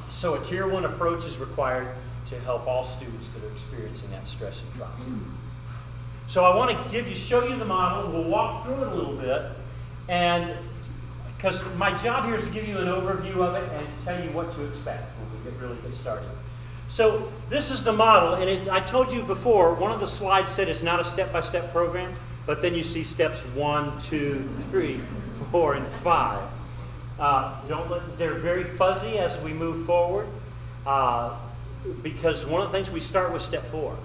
So a Tier 1 approach is required to help all students that are experiencing that stress and trauma. So I want to show you the model. We'll walk through it a little bit, and because my job here is to give you an overview of it and tell you what to expect when we really get started. So this is the model, and I told you before, one of the slides said it's not a step-by-step program, but then you see steps 1, 2, 3, 4, and 5. They're very fuzzy as we move forward, because one of the things we start with step 4.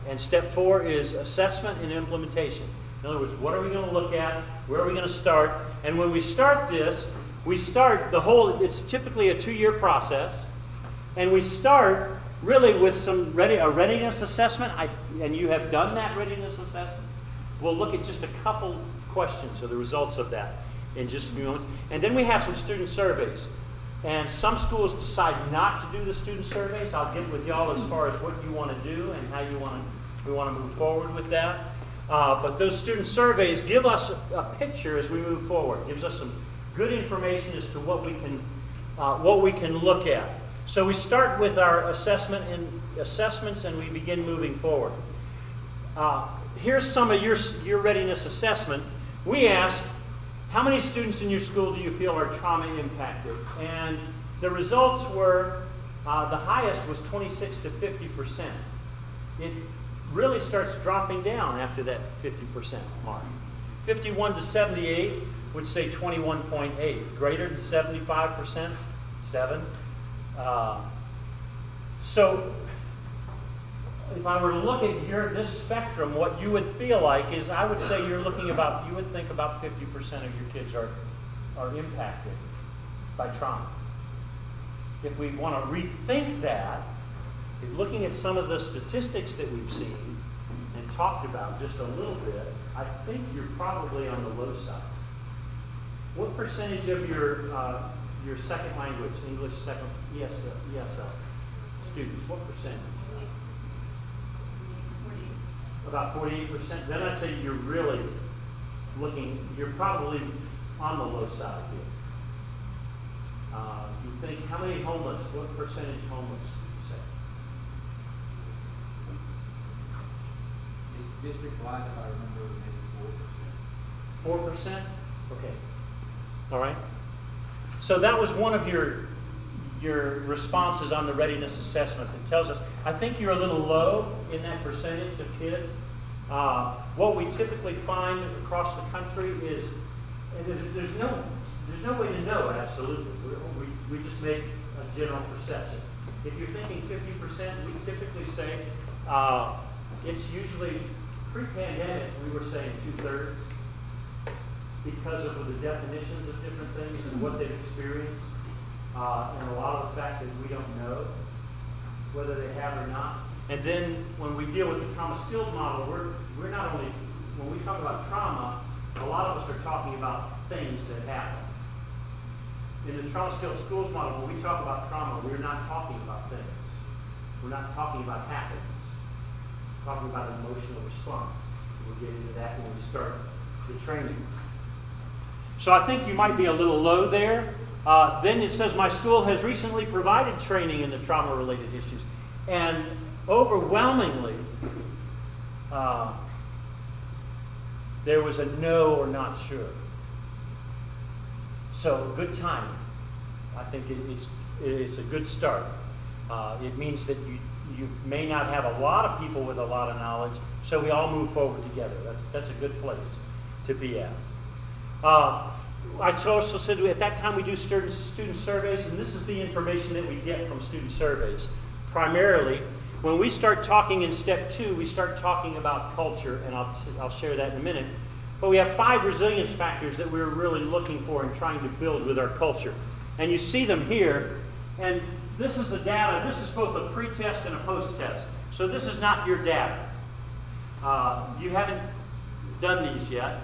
And step 4 is assessment and implementation. In other words, what are we going to look at? Where are we going to start? And when we start this, it's typically a 2-year process. And we start really with a readiness assessment. And you have done that readiness assessment. We'll look at just a couple questions of the results of that in just a few moments. And then we have some student surveys. And some schools decide not to do the student surveys. I'll get with y'all as far as what you want to do and how we want to move forward with that. But those student surveys give us a picture as we move forward. Gives us some good information as to what we can look at. So we start with our assessments and we begin moving forward. Here's some of your readiness assessment. We asked, how many students in your school do you feel are trauma impacted? And the results were, the highest was 26 to 50%. It really starts dropping down after that 50% mark. 51 to 78 would say 21.8. Greater than 75%, 7. So if I were to look at this spectrum, what you would feel like is, I would say you would think about 50% of your kids are impacted by trauma. If we want to rethink that, looking at some of the statistics that we've seen and talked about just a little bit, I think you're probably on the low side. What percentage of your second language, English second ESL students, what percentage? About 48%. Then I'd say you're really you're probably on the low side here. You think, how many homeless, what percentage homeless would you say? District-wide, if I remember, maybe 4%. 4%? Okay. All right. So that was one of your responses on the readiness assessment that tells us, I think you're a little low in that percentage of kids. What we typically find across the country is, and there's no way to know absolutely. We just make a general perception. If you're thinking 50%, we typically say it's usually pre-pandemic. We were saying 2/3 because of the definitions of different things and what they've experienced. And a lot of the fact that we don't know whether they have or not. And then when we deal with the trauma skills model, we're not only, when we talk about trauma, a lot of us are talking about things that happen. In the trauma skills schools model, when we talk about trauma, we're not talking about things. We're not talking about happenings. We're talking about emotional response. We'll get into that when we start the training. So I think you might be a little low there. Then it says, my school has recently provided training in the trauma-related issues. And overwhelmingly, there was a no or not sure. So good timing. I think it's a good start. It means that you may not have a lot of people with a lot of knowledge, so we all move forward together. That's a good place to be at. I also said at that time we do student surveys, and this is the information that we get from student surveys. Primarily, when we start talking in step 2, we start talking about culture, and I'll share that in a minute. But we have 5 resilience factors that we're really looking for and trying to build with our culture. And you see them here, and this is the data. This is both a pre-test and a post-test. So this is not your data. You haven't done these yet.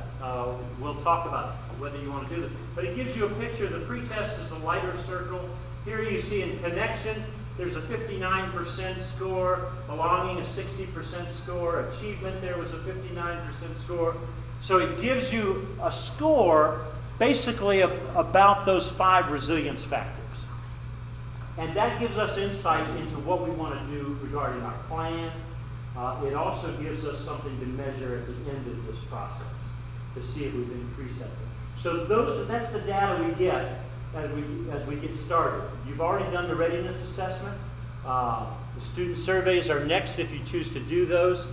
We'll talk about whether you want to do them. But it gives you a picture. The pre-test is a lighter circle. Here you see in connection, there's a 59% score. Belonging, a 60% score. Achievement, there was a 59% score. So it gives you a score basically about those 5 resilience factors. And that gives us insight into what we want to do regarding our plan. It also gives us something to measure at the end of this process to see if we've increased that. So that's the data we get as we get started. You've already done the readiness assessment. The student surveys are next if you choose to do those.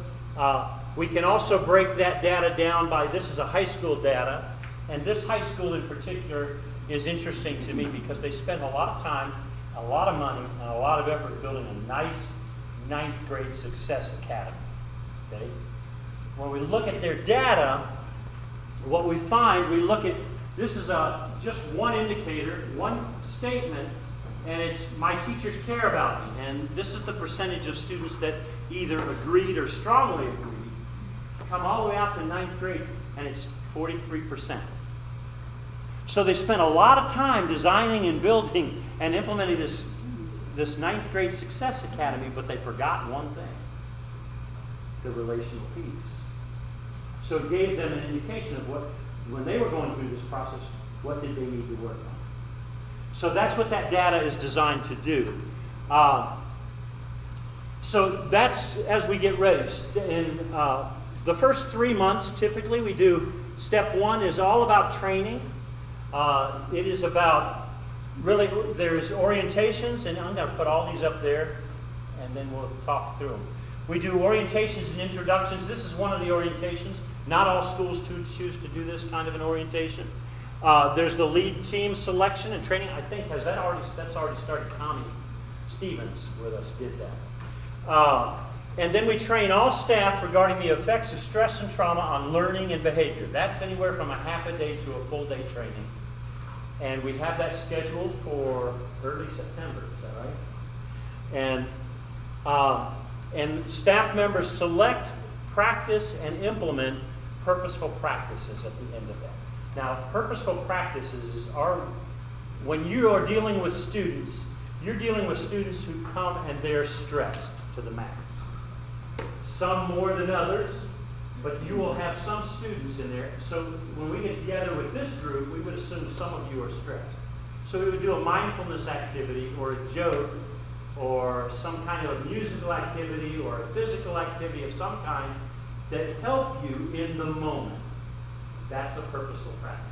We can also break that data down by, this is a high school data, and this high school in particular is interesting to me because they spend a lot of time, a lot of money, and a lot of effort building a nice 9th grade success academy. Okay? When we look at their data, what we find, we look at, this is just one indicator, one statement, and it's my teachers care about me. And this is the percentage of students that either agreed or strongly agreed. Come all the way out to 9th grade, and it's 43%. So they spent a lot of time designing and building and implementing this 9th grade success academy, but they forgot one thing: the relational piece. So it gave them an indication of what, when they were going through this process, what did they need to work on. So that's what that data is designed to do. So that's as we get ready. In the first 3 months, typically, we do step 1 is all about training. It is about really, there's orientations, and I'm going to put all these up there, and then we'll talk through them. We do orientations and introductions. This is one of the orientations. Not all schools choose to do this kind of an orientation. There's the lead team selection and training. I think that's already started. Connie Stevens with us did that. And then we train all staff regarding the effects of stress and trauma on learning and behavior. That's anywhere from a half a day to a full day training. And we have that scheduled for early September, is that right? And staff members select, practice, and implement purposeful practices at the end of that. Now, purposeful practices when you are dealing with students, you're dealing with students who come and they're stressed to the max. Some more than others, but you will have some students in there. So when we get together with this group, we would assume some of you are stressed. So we would do a mindfulness activity or a joke or some kind of musical activity or a physical activity of some kind that help you in the moment. That's a purposeful practice.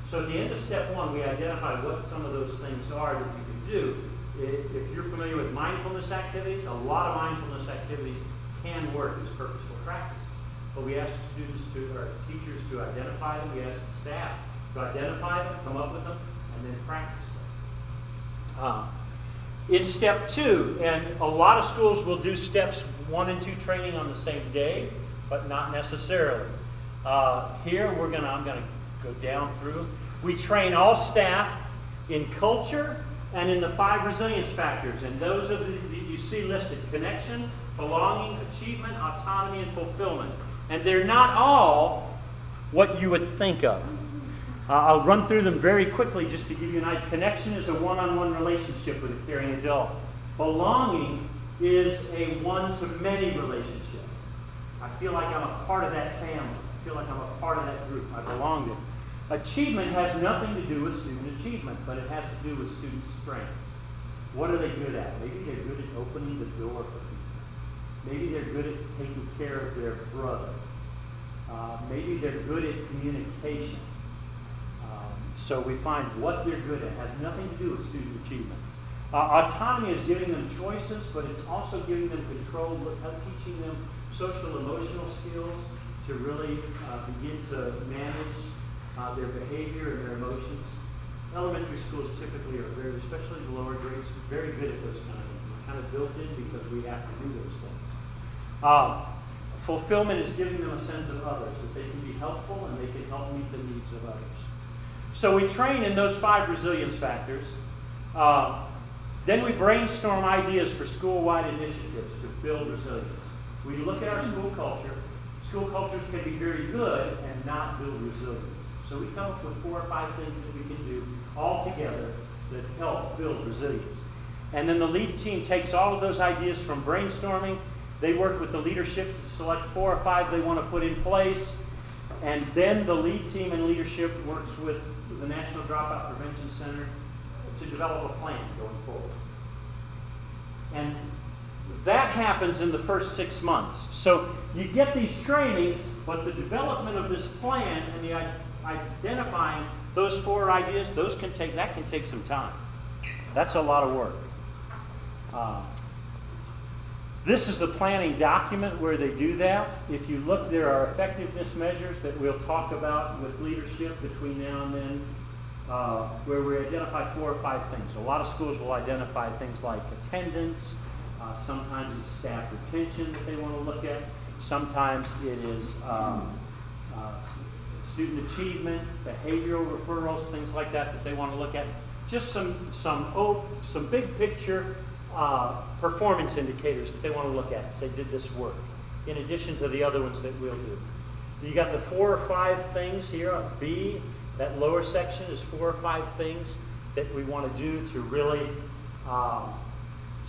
So at the end of step 1, we identify what some of those things are that you can do. If you're familiar with mindfulness activities, a lot of mindfulness activities can work as purposeful practice. But we ask teachers to identify them. We ask the staff to identify them, come up with them, and then practice them. In step 2, and a lot of schools will do steps 1 and 2 training on the same day, but not necessarily. Here I'm going to go down through. We train all staff in culture and in the 5 resilience factors, and those are you see listed: connection, belonging, achievement, autonomy, and fulfillment. And they're not all what you would think of. I'll run through them very quickly just to give you an idea. Connection is a one-on-one relationship with a caring adult. Belonging is a one-to-many relationship. I feel like I'm a part of that family. I feel like I'm a part of that group. I belong to it. Achievement has nothing to do with student achievement, but it has to do with student strengths. What are they good at? Maybe they're good at opening the door for people. Maybe they're good at taking care of their brother. Maybe they're good at communication. So we find what they're good at. It has nothing to do with student achievement. Autonomy is giving them choices, but it's also giving them control, teaching them social emotional skills to really begin to manage their behavior and their emotions. Elementary schools typically are especially the lower grades, very good at those kind of things. We're kind of built in because we have to do those things. Fulfillment is giving them a sense of others, that they can be helpful and they can help meet the needs of others. So we train in those 5 resilience factors. Then we brainstorm ideas for school-wide initiatives to build resilience. We look at our school culture. School cultures can be very good and not build resilience. So we come up with 4 or 5 things that we can do all together that help build resilience. And then the lead team takes all of those ideas from brainstorming. They work with the leadership to select 4 or 5 they want to put in place. And then the lead team and leadership works with the National Dropout Prevention Center to develop a plan going forward. And that happens in the first 6 months. So you get these trainings, but the development of this plan and the identifying those 4 ideas, that can take some time. That's a lot of work. This is the planning document where they do that. If you look, there are effectiveness measures that we'll talk about with leadership between now and then, where we identify 4 or 5 things. A lot of schools will identify things like attendance. Sometimes it's staff retention that they want to look at. Sometimes it is student achievement, behavioral referrals, things like that they want to look at. Just some big picture performance indicators that they want to look at and say, did this work? In addition to the other ones that we'll do. You got the 4 or 5 things here on B. That lower section is 4 or 5 things that we want to do to really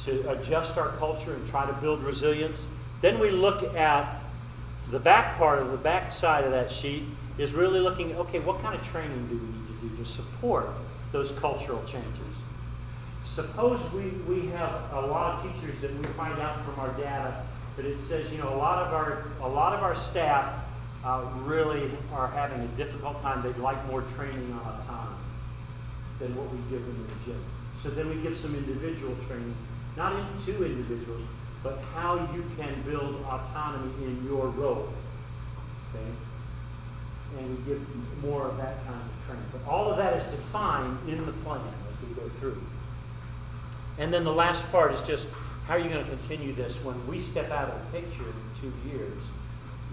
to adjust our culture and try to build resilience. Then we look at the back part of the back side of that sheet is really looking, okay, what kind of training do we need to do to support those cultural changes? suppose we have a lot of teachers that we find out from our data that it says, you know, a lot of our staff really are having a difficult time. They'd like more training on autonomy than what we give them in the gym. So then we give some individual training, not to individuals, but how you can build autonomy in your role. Okay? And we give more of that kind of training. But all of that is defined in the plan as we go through. And then the last part is just how are you going to continue this when we step out of the picture in 2 years?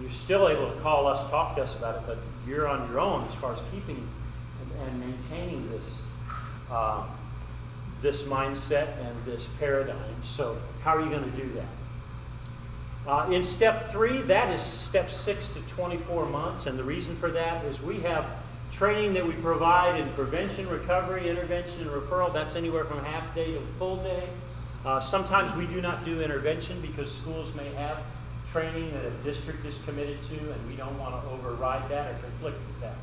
You're still able to call us, talk to us about it, but you're on your own as far as keeping and maintaining this mindset and this paradigm. So how are you going to do that? In step 3, that is step 6 to 24 months, and the reason for that is we have training that we provide in prevention, recovery, intervention, and referral. That's anywhere from half day to full day. Sometimes we do not do intervention because schools may have training that a district is committed to, and we don't want to override that or conflict with that.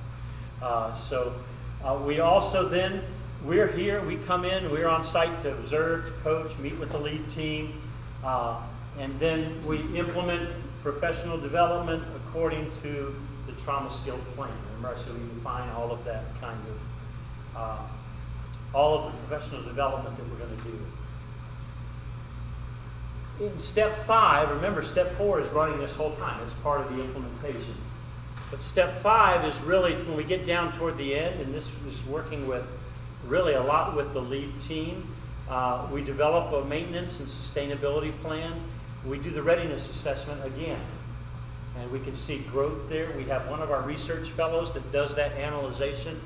We also then, we're here, we come in, we're on site to observe, to coach, meet with the lead team, and then we implement professional development according to the trauma skilled plan. Remember, so we define all of that kind of, all of the professional development that we're going to do. In step 5, remember step 4 is running this whole time. It's part of the implementation. But step 5 is really when we get down toward the end, and this is working with really a lot with the lead team. We develop a maintenance and sustainability plan. We do the readiness assessment again. And we can see growth there. We have one of our research fellows that does that analyzation.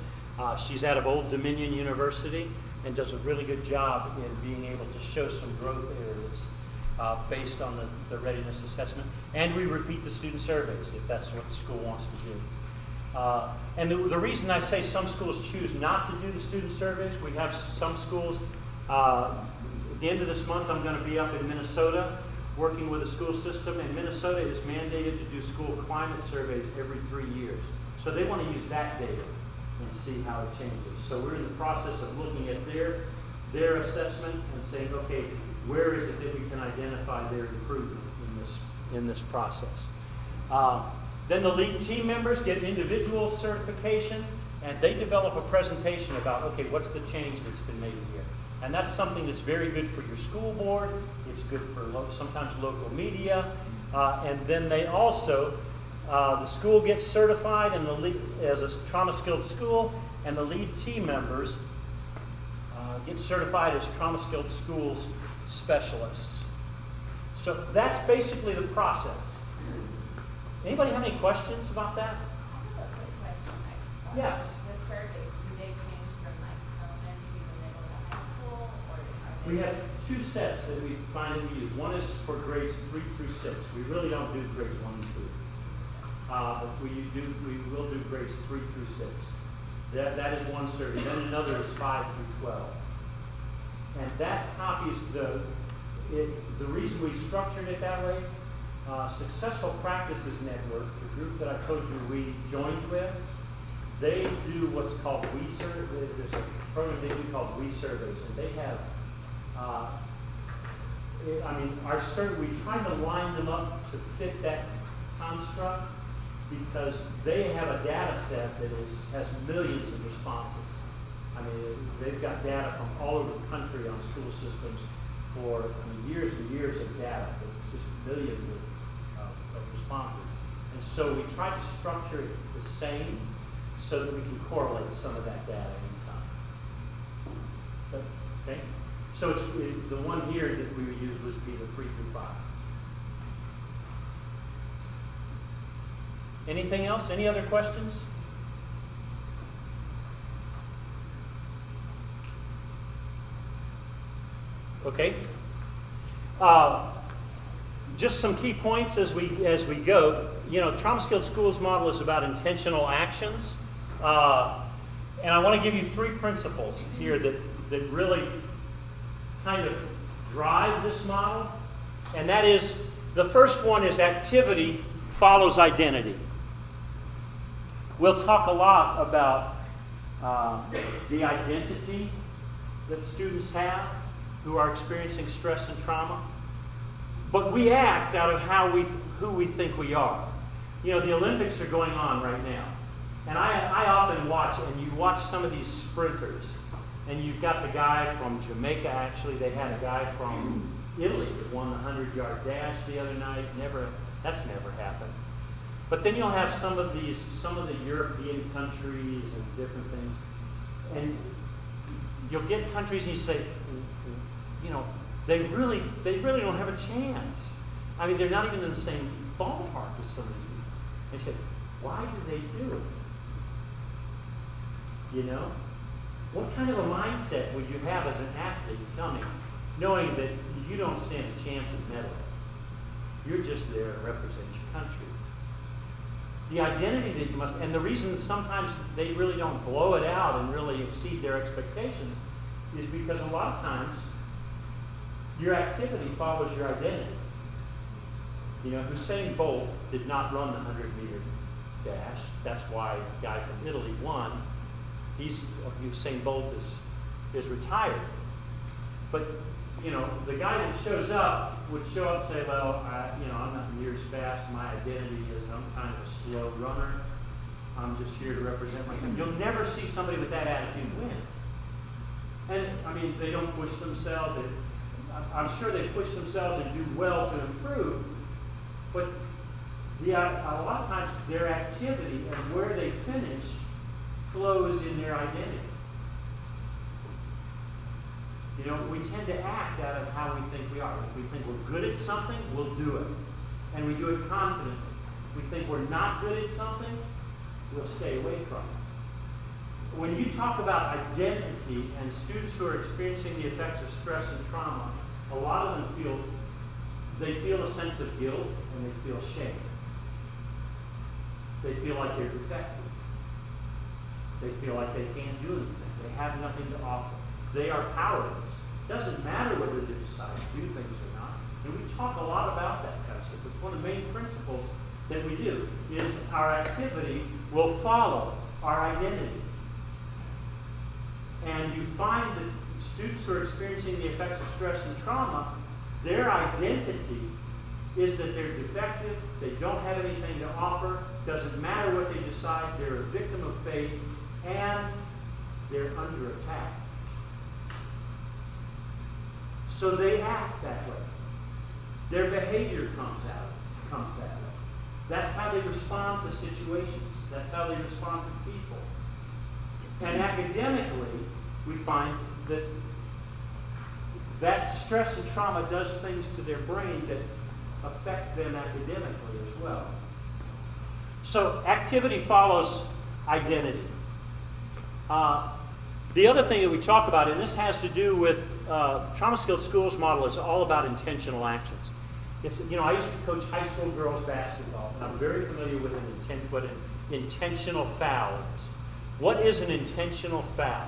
She's out of Old Dominion University and does a really good job in being able to show some growth areas based on the readiness assessment. And we repeat the student surveys if that's what the school wants to do. And the reason I say some schools choose not to do the student surveys, we have some schools, at the end of this month I'm going to be up in Minnesota working with a school system, and Minnesota is mandated to do school climate surveys every 3 years. So they want to use that data and see how it changes. So we're in the process of looking at their assessment and saying, okay, where is it that we can identify their improvement in this process? Then the lead team members get individual certification, and they develop a presentation about, okay, what's the change that's been made here? And that's something that's very good for your school board. It's good for sometimes local media. And then they also, the school gets certified and as a trauma-skilled school, and the lead team members get certified as trauma-skilled schools specialists. So that's basically the process. Anybody have any questions about that? I have a quick question. Yes. The surveys, do they change from like elementary to middle to high school, or are they? We have 2 sets that we find that we use. One is for grades 3 through 6. We really don't do grades 1 and 2. But we will do grades 3 through 6. That is one survey. Then another is 5 through 12. And that copies the reason we structured it that way. Successful Practices Network, the group that I told you we joined with, they do what's called WeSurvey. There's a program they do called WeSurveys, and they have, we try to line them up to fit that construct because they have a data set that has millions of responses. I mean, they've got data from all over the country on school systems for years and years of data. It's just millions of responses. And so we try to structure it the same so that we can correlate some of that data anytime. So, okay? So it's the one here that we would use would be the 3 through 5. Anything else? Any other questions? Okay. Just some key points as we go. You know, Trauma Skilled Schools model is about intentional actions, and I want to give you 3 principles here that really kind of drive this model. And that is, the first one is activity follows identity. We'll talk a lot about the identity that students have who are experiencing stress and trauma, but we act out of who we think we are. You know, the Olympics are going on right now, and I often watch, and you watch some of these sprinters, and you've got the guy from Jamaica. Actually, they had a guy from Italy that won the 100-yard dash the other night. That's never happened. But then you'll have some of the European countries and different things, and you'll get countries and you say, you know, they really don't have a chance. I mean, they're not even in the same ballpark as some of these people. They say, why do they do it? You know? What kind of a mindset would you have as an athlete coming, knowing that you don't stand a chance of medaling? You're just there to represent your country. The identity that you must, and the reason sometimes they really don't blow it out and really exceed their expectations is because a lot of times your activity follows your identity. You know, Usain Bolt did not run the 100-meter dash. That's why the guy from Italy won. Usain Bolt is retired. But, you know, the guy that shows up would show up and say, well, I'm not near as fast. My identity is I'm kind of a slow runner. I'm just here to represent my country. You'll never see somebody with that attitude win. And, I mean, they don't push themselves. I'm sure they push themselves and do well to improve, but a lot of times their activity and where they finish flows in their identity. You know, we tend to act out of how we think we are. If we think we're good at something, we'll do it. And we do it confidently. If we think we're not good at something, we'll stay away from it. When you talk about identity and students who are experiencing the effects of stress and trauma, a lot of them feel a sense of guilt and they feel shame. They feel like they're defective. They feel like they can't do anything. They have nothing to offer. They are powerless. It doesn't matter whether they decide to do things or not. And we talk a lot about that kind of stuff. It's one of the main principles that we do is our activity will follow our identity. And you find that students who are experiencing the effects of stress and trauma, their identity is that they're defective, they don't have anything to offer, doesn't matter what they decide, they're a victim of fate, and they're under attack. So they act that way. Their behavior comes that way. That's how they respond to situations. That's how they respond to people. And academically, we find that stress and trauma does things to their brain that affect them academically as well. So activity follows identity. The other thing that we talk about, and this has to do with the Trauma Skilled Schools model, is all about intentional actions. I used to coach high school girls basketball, and I'm very familiar with what an intentional foul is. What is an intentional foul?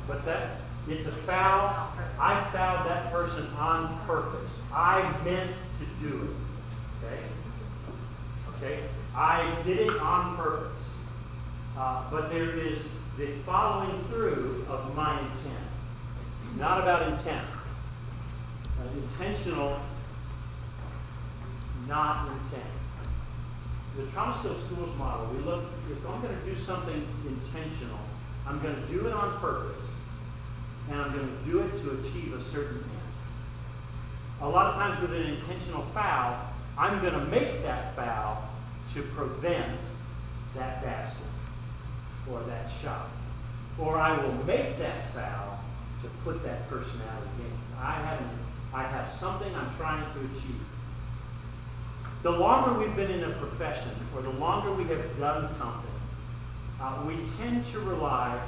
What's that? It's a foul. I fouled that person on purpose. I meant to do it. Okay? I did it on purpose. But there is the following through of my intent. Not about intent. Intentional, not intent. The Trauma Skilled Schools model, we look, if I'm going to do something intentional, I'm going to do it on purpose, and I'm going to do it to achieve a certain end. A lot of times with an intentional foul, I'm going to make that foul to prevent that basket or that shot. Or I will make that foul to put that person out of the game. I have something I'm trying to achieve. The longer we've been in a profession, or the longer we have done something, we tend to rely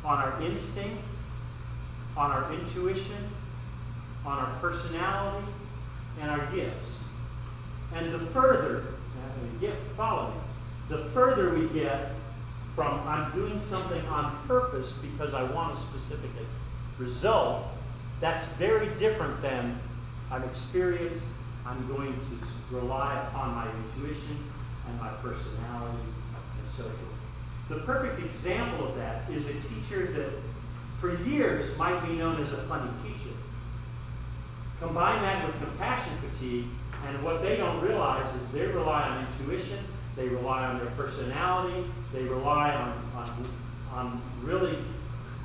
on our instinct, on our intuition, on our personality, and our gifts. And the further we get from I'm doing something on purpose because I want a specific result, that's very different than I'm experienced, I'm going to rely upon my intuition and my personality and so forth. The perfect example of that is a teacher that for years might be known as a funny teacher. Combine that with compassion fatigue, and what they don't realize is they rely on intuition, they rely on their personality, they rely on really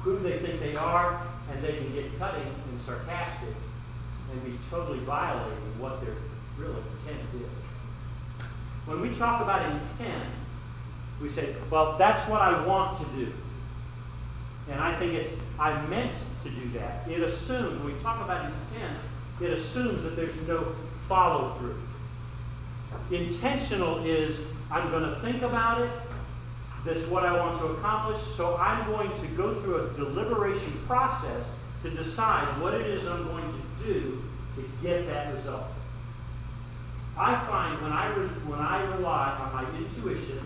who they think they are, and they can get cutting and sarcastic and be totally violating what their real intent is. When we talk about intent, we say, well, that's what I want to do. And I think I meant to do that. It assumes, when we talk about intent, it assumes that there's no follow through. Intentional is, I'm going to think about it, this is what I want to accomplish, so I'm going to go through a deliberation process to decide what it is I'm going to do to get that result. I find when I rely on my intuition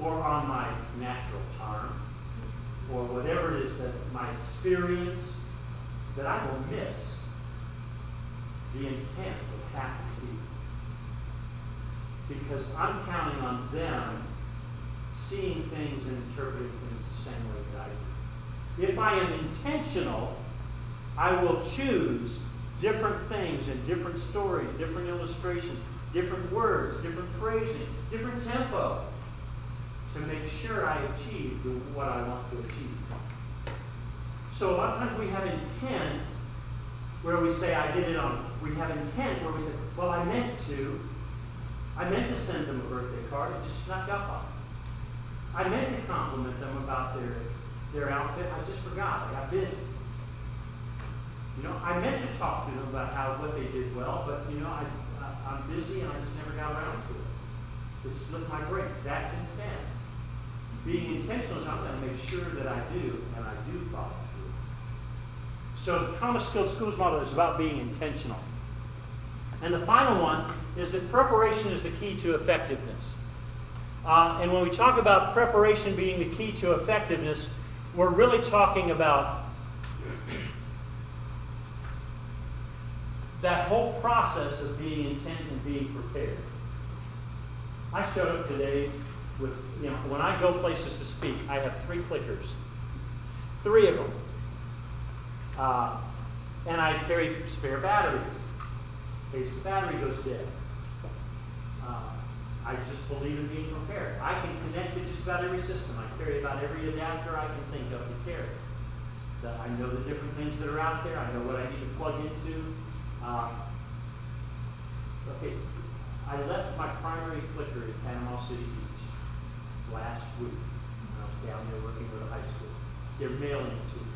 or on my natural charm or whatever it is that my experience, that I will miss the intent of happy people. Because I'm counting on them seeing things and interpreting things the same way that I do. If I am intentional, I will choose different things and different stories, different illustrations, different words, different phrasing, different tempo to make sure I achieve what I want to achieve. So a lot of times we have intent where we say, we have intent where we say, well, I meant to send them a birthday card, it just snuck up on me. I meant to compliment them about their outfit, I just forgot, I got busy. I meant to talk to them about what they did well, but I'm busy and I just never got around to it. It slipped my brain. That's intent. Being intentional is I'm going to make sure that I do, and I do follow through. So the trauma-skilled schools model is about being intentional. And the final one is that preparation is the key to effectiveness. And when we talk about preparation being the key to effectiveness, we're really talking about that whole process of being intent and being prepared. I showed up today with, when I go places to speak, I have 3 clickers. 3 of them. And I carry spare batteries in case the battery goes dead. I just believe in being prepared. I can connect to just about every system. I carry about every adapter I can think of to carry. I know the different things that are out there. I know what I need to plug into. Okay, I left my primary clicker at Panama City Beach last week when I was down there working with a high school. They're mailing it to me.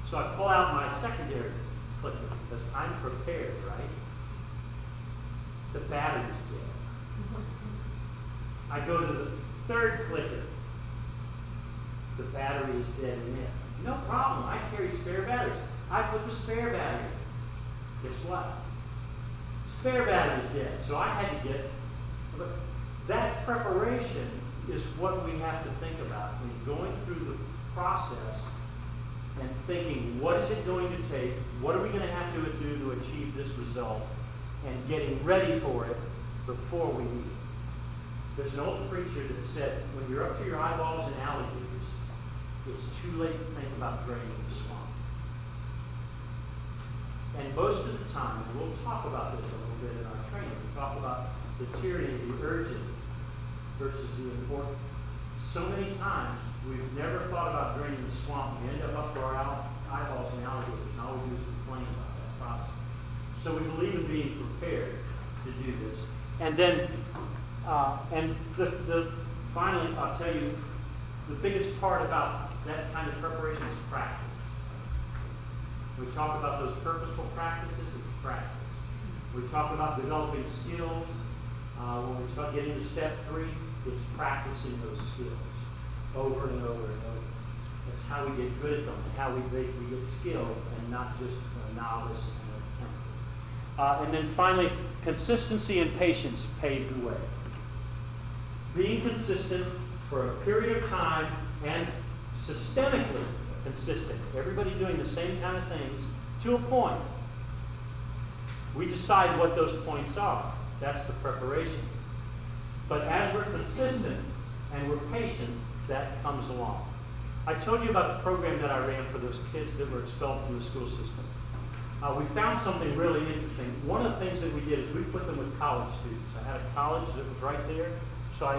So I pull out my secondary clicker because I'm prepared, right? The battery's dead. I go to the 3rd clicker. The battery is dead in it. No problem, I carry spare batteries. I put the spare battery in. Guess what? Spare battery is dead. So I had to get, but that preparation is what we have to think about when going through the process and thinking, what is it going to take? What are we going to have to do to achieve this result? And getting ready for it before we need it. There's an old preacher that said, when you're up to your eyeballs in alligators, it's too late to think about draining the swamp. And most of the time, and we'll talk about this a little bit in our training, we talk about the tyranny of the urgent versus the important. So many times, we've never thought about draining the swamp. We end up to our eyeballs in alligators, and all we do is complain about that process. So we believe in being prepared to do this. And then, finally, I'll tell you, the biggest part about that kind of preparation is practice. We talk about those purposeful practices, it's practice. We talk about developing skills. When we start getting to step 3, it's practicing those skills over and over and over. That's how we get good at them, and how we get skilled and not just a novice and a temper. And then finally, consistency and patience pave the way. Being consistent for a period of time and systemically consistent. Everybody doing the same kind of things to a point. We decide what those points are. That's the preparation. But as we're consistent and we're patient, that comes along. I told you about the program that I ran for those kids that were expelled from the school system. We found something really interesting. One of the things that we did is we put them with college students. I had a college that was right there, so I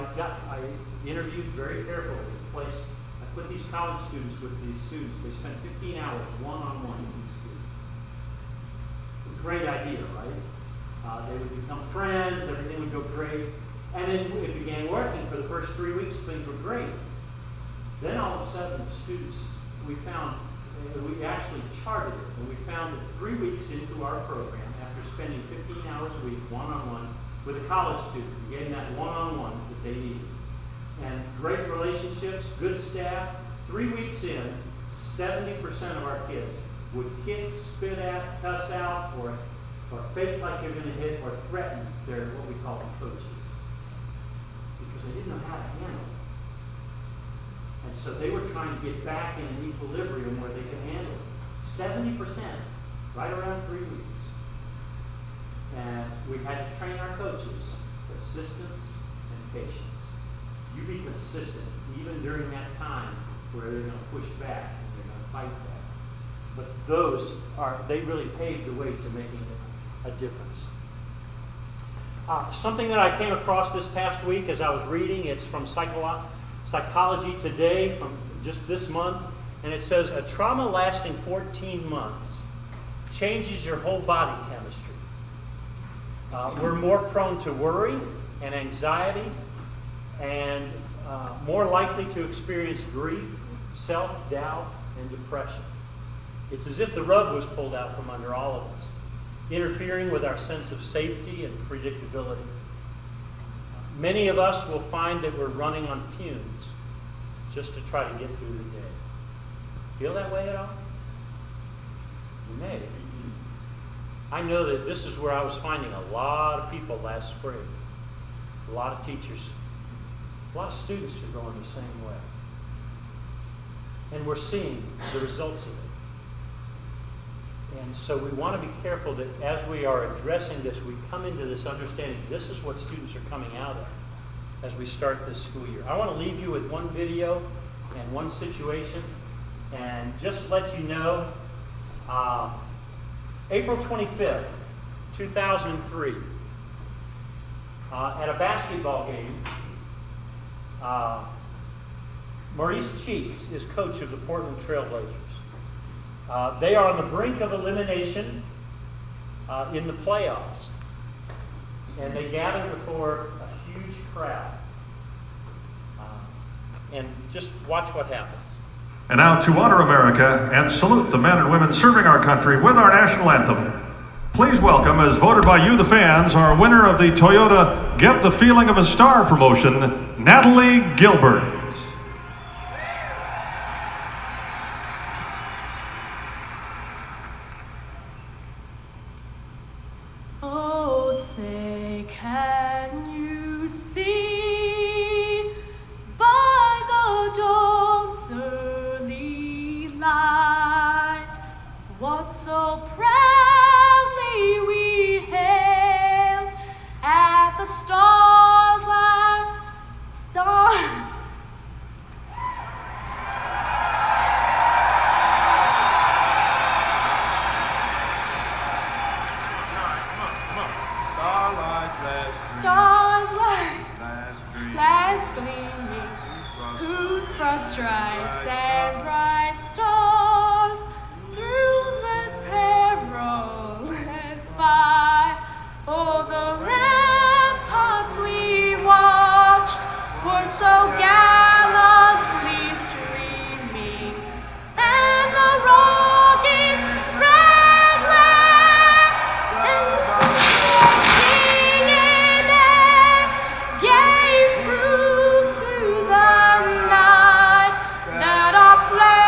interviewed very carefully the place. I put these college students with these students. They spent 15 hours one-on-one with these students. Great idea, right? They would become friends, everything would go great. And then it began working. For the first 3 weeks, things were great. Then all of a sudden, the students, we actually charted it, and we found that 3 weeks into our program, after spending 15 hours a week one-on-one with a college student, we gave them that one-on-one that they needed. And great relationships, good staff. 3 weeks in, 70% of our kids would kick, spit at, cuss out, or fake like they're going to hit, or threaten their, what we call them, coaches. Because they didn't know how to handle it. And so they were trying to get back in an equilibrium where they could handle it. 70%, right around 3 weeks. And we had to train our coaches, persistence and patience. You be consistent, even during that time where they're going to push back and they're going to fight back. But they really paved the way to making a difference. Something that I came across this past week as I was reading, it's from Psychology Today from just this month, and it says a trauma lasting 14 months changes your whole body chemistry. We're more prone to worry and anxiety, and more likely to experience grief, self-doubt, and depression. It's as if the rug was pulled out from under all of us, interfering with our sense of safety and predictability. Many of us will find that we're running on fumes just to try to get through the day. Feel that way at all? You may. I know that this is where I was finding a lot of people last spring. A lot of teachers. A lot of students are going the same way. And we're seeing the results of it. And so we want to be careful that as we are addressing this, we come into this understanding this is what students are coming out of as we start this school year. I want to leave you with one video and one situation, and just let you know, April 25th, 2003, at a basketball game, Maurice Cheeks is coach of the Portland Trailblazers. They are on the brink of elimination in the playoffs. And they gather before a huge crowd. And just watch what happens. And now to honor America and salute the men and women serving our country with our national anthem, please welcome, as voted by you, the fans, our winner of the Toyota Get the Feeling of a Star promotion, Natalie Gilbert. Oh, say, can you see by the dawn's early light what so proudly we hailed at the starlight stars? Stars like last gleaming, whose broad stripes and bright stars through the perilous fight. Oh, the ramparts we watched were so gallantly streaming, and the rockets red glare and gave proof through the night that our flag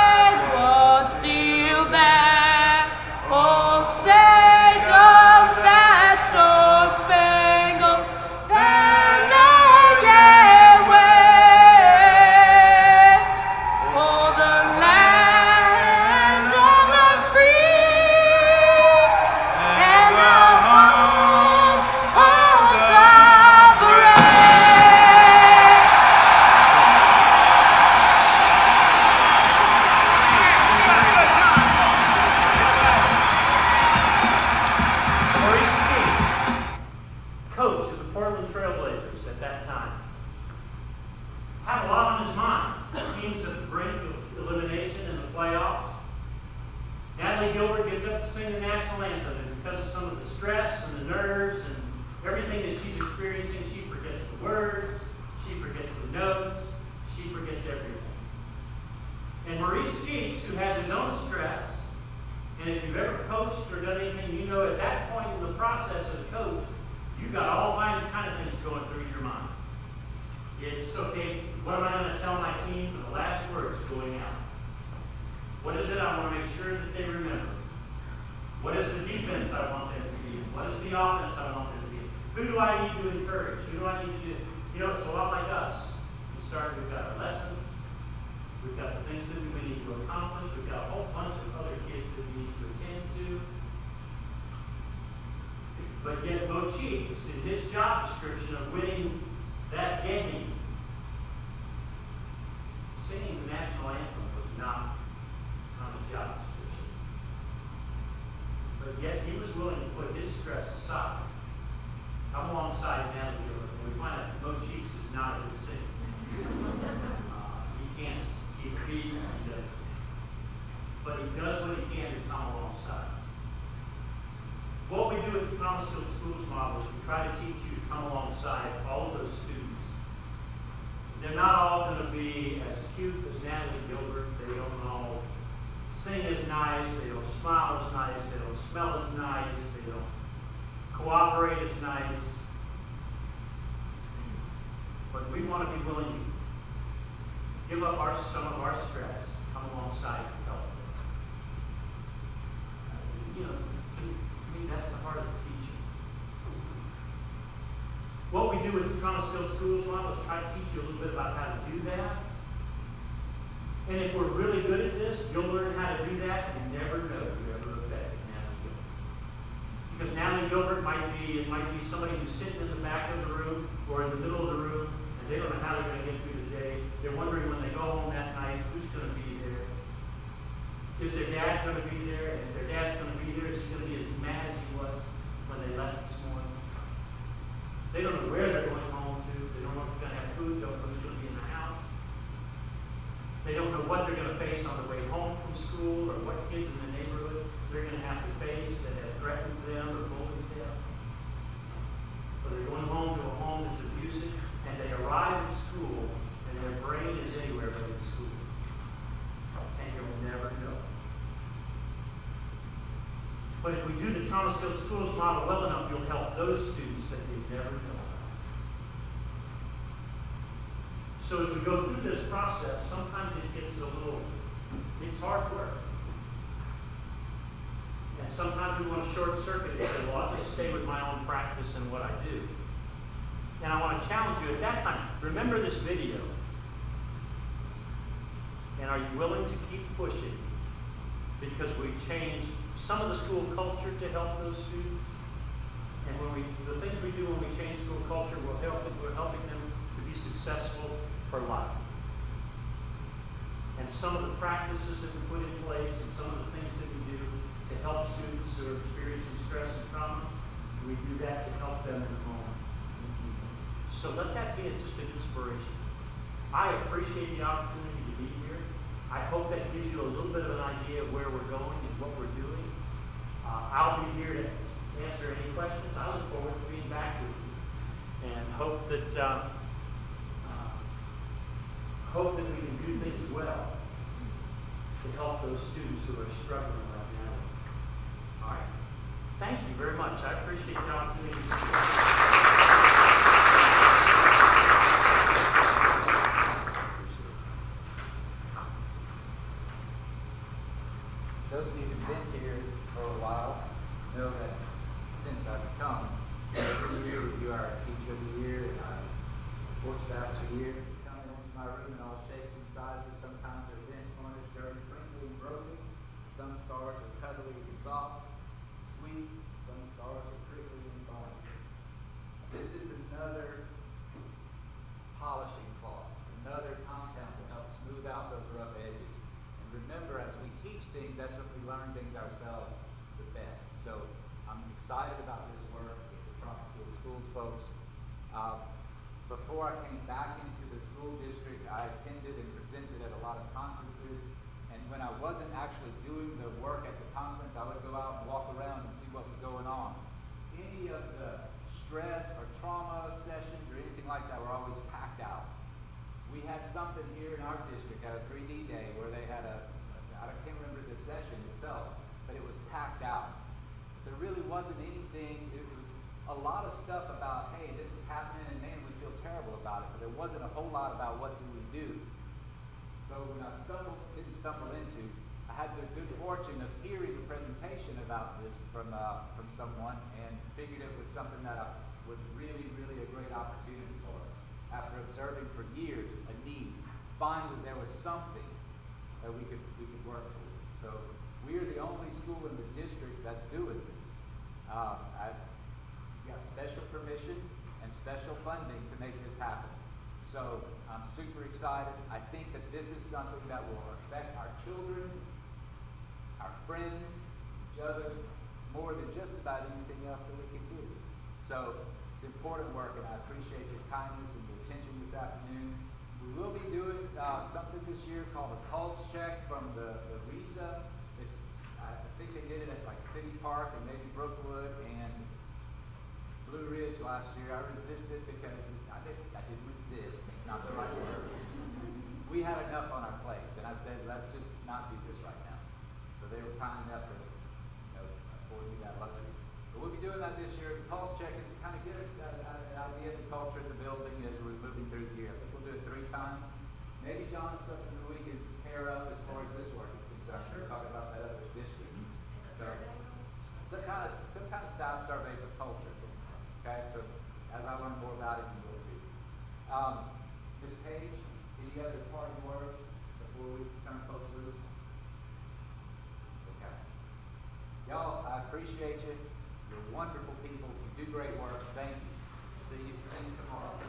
playoffs. Natalie Gilbert gets up to sing the national anthem, and because of some of the stress and the nerves and everything that she's experiencing, she forgets the words, she forgets the notes, she forgets everything. And Maurice Cheeks, who has his own stress, and if you've ever coached or done anything, you know at that point in the process as a coach, you've got all kind of things going through your mind. It's okay, what am I going to tell my team for the last words going out? What is it I want to make sure that they remember? What is the defense I want them to be in? What is the offense I want them to be in? Who do I need to encourage? Who do I need to do? You know, it's a lot like us. We've got our lessons. We've got the things that we need to accomplish. We've got a whole bunch of other kids that we need to attend to. But yet Mo Cheeks, in his job description of winning that game, singing the national anthem was not on his job description. But yet he was willing to put his stress aside. Come alongside Natalie Gilbert, and we find out that Mo Cheeks is not a good singer. He can't keep a beat, he doesn't. But he does what he can to come alongside. What we do at the Thomasville Schools model is we try to teach you to come alongside all of those students. They're not all going to be as cute as Natalie Gilbert. They don't all sing as nice. They don't smile as nice. They don't smell as nice. They don't cooperate as nice. But we want to be willing to give up some of our stress, come alongside and help them. You know, to me, that's the heart of the teaching. What we do with the Thomasville Schools model is try to teach you a little bit about how to do that. And if we're really good at this, you'll learn how to do that and never know you ever affected Natalie Gilbert. Because Natalie Gilbert might be somebody who's sitting in the back of the room or in the middle of the room, and they don't know how they're going to get through the day. They're wondering when they go home that night, who's going to be there? Is their dad going to be there? And if their dad's going to be there, is he going to be as mad as he was when they left this morning? They don't know where they're going home to. They don't know if they're going to have food. Don't know who's going to be in the house. They don't know what they're going to face on the way home from school or what kids in the neighborhood they're going to have to face that have threatened them or bullied them. Or they're going home to a home that's abusive, and they arrive at school and their brain is anywhere but in school. And you'll never know. But if we do the Thomasville Schools model well enough, you'll help those students that you never know about. So as we go through this process, sometimes it gets it's hard work. And sometimes we want to short circuit it and say, well, I'll just stay with my own practice and what I do. And I want to challenge you at that time. Remember this video. And are you willing to keep pushing? Because we've changed some of the school culture to help those students. And the things we do when we change school culture, we're helping them to be successful for life. And some of the practices that we put in place and some of the things that we do to help students who are experiencing stress and trauma, we do that to help them in the moment. So let that be just an inspiration. I appreciate the opportunity to be here. I hope that gives you a little bit of an idea of where we're going and what we're doing. I'll be here to answer any questions. I look forward to being back with you and hope that we can do things well to help those students who are struggling right now. All right. Thank you very much. I appreciate the opportunity to Those of you who've been here for a while know that since I've come, every year you are our teacher of the year and our sports staff of the year. You come into my room in all shapes and sizes. Sometimes they're bent corners, dirty, crinkly, and broken. Some stars are cuddly and soft, sweet. Some stars are prickly and bony. This is another polishing cloth, another compound to help smooth out those rough edges. Remember, as we teach things, that's when we learn things ourselves the best. So I'm excited about this work with the Thomasville Schools folks. Before I came back into the school district, I attended and presented at a wasn't anything, it was a lot of stuff about, hey, this is happening and man, we feel terrible about it, but there wasn't a whole lot about what do we do. So when I didn't stumble into, I had the good fortune of hearing a presentation about this from someone and figured it was something that was really, really a great opportunity for us. After observing for years a need, finally there was something that we could work with. So we are the only school in the district that's doing this. We got special permission and special funding to make this happen. So I'm super excited. I think that this is something that will affect our children, our friends, each other, more than just about anything else that we can do. So it's important work, and I appreciate your kindness and your attention this afternoon. We will be doing something this year called a pulse check from the RISA. I think they did it at like City Park and maybe Brookwood and Blue Ridge last year. I resisted because I didn't resist. It's not the right word. We had enough on our plates, and I said, let's just not do this right now. So they were kind enough to afford me that luxury. But we'll be doing that this year. The pulse check is to kind of get an idea of the culture of the building as we're moving through the year. I think we'll do it 3 times. Maybe, John, it's something that we can pair up as far as this work is concerned. We're talking about that other district. It's a survey. Some kind of staff survey for culture. Okay, so as I learn more about it, you will too. Ms. Page, any other parting words before we turn folks loose? Okay. Y'all, I appreciate you. You're wonderful people. You do great work. Thank you. See you tomorrow.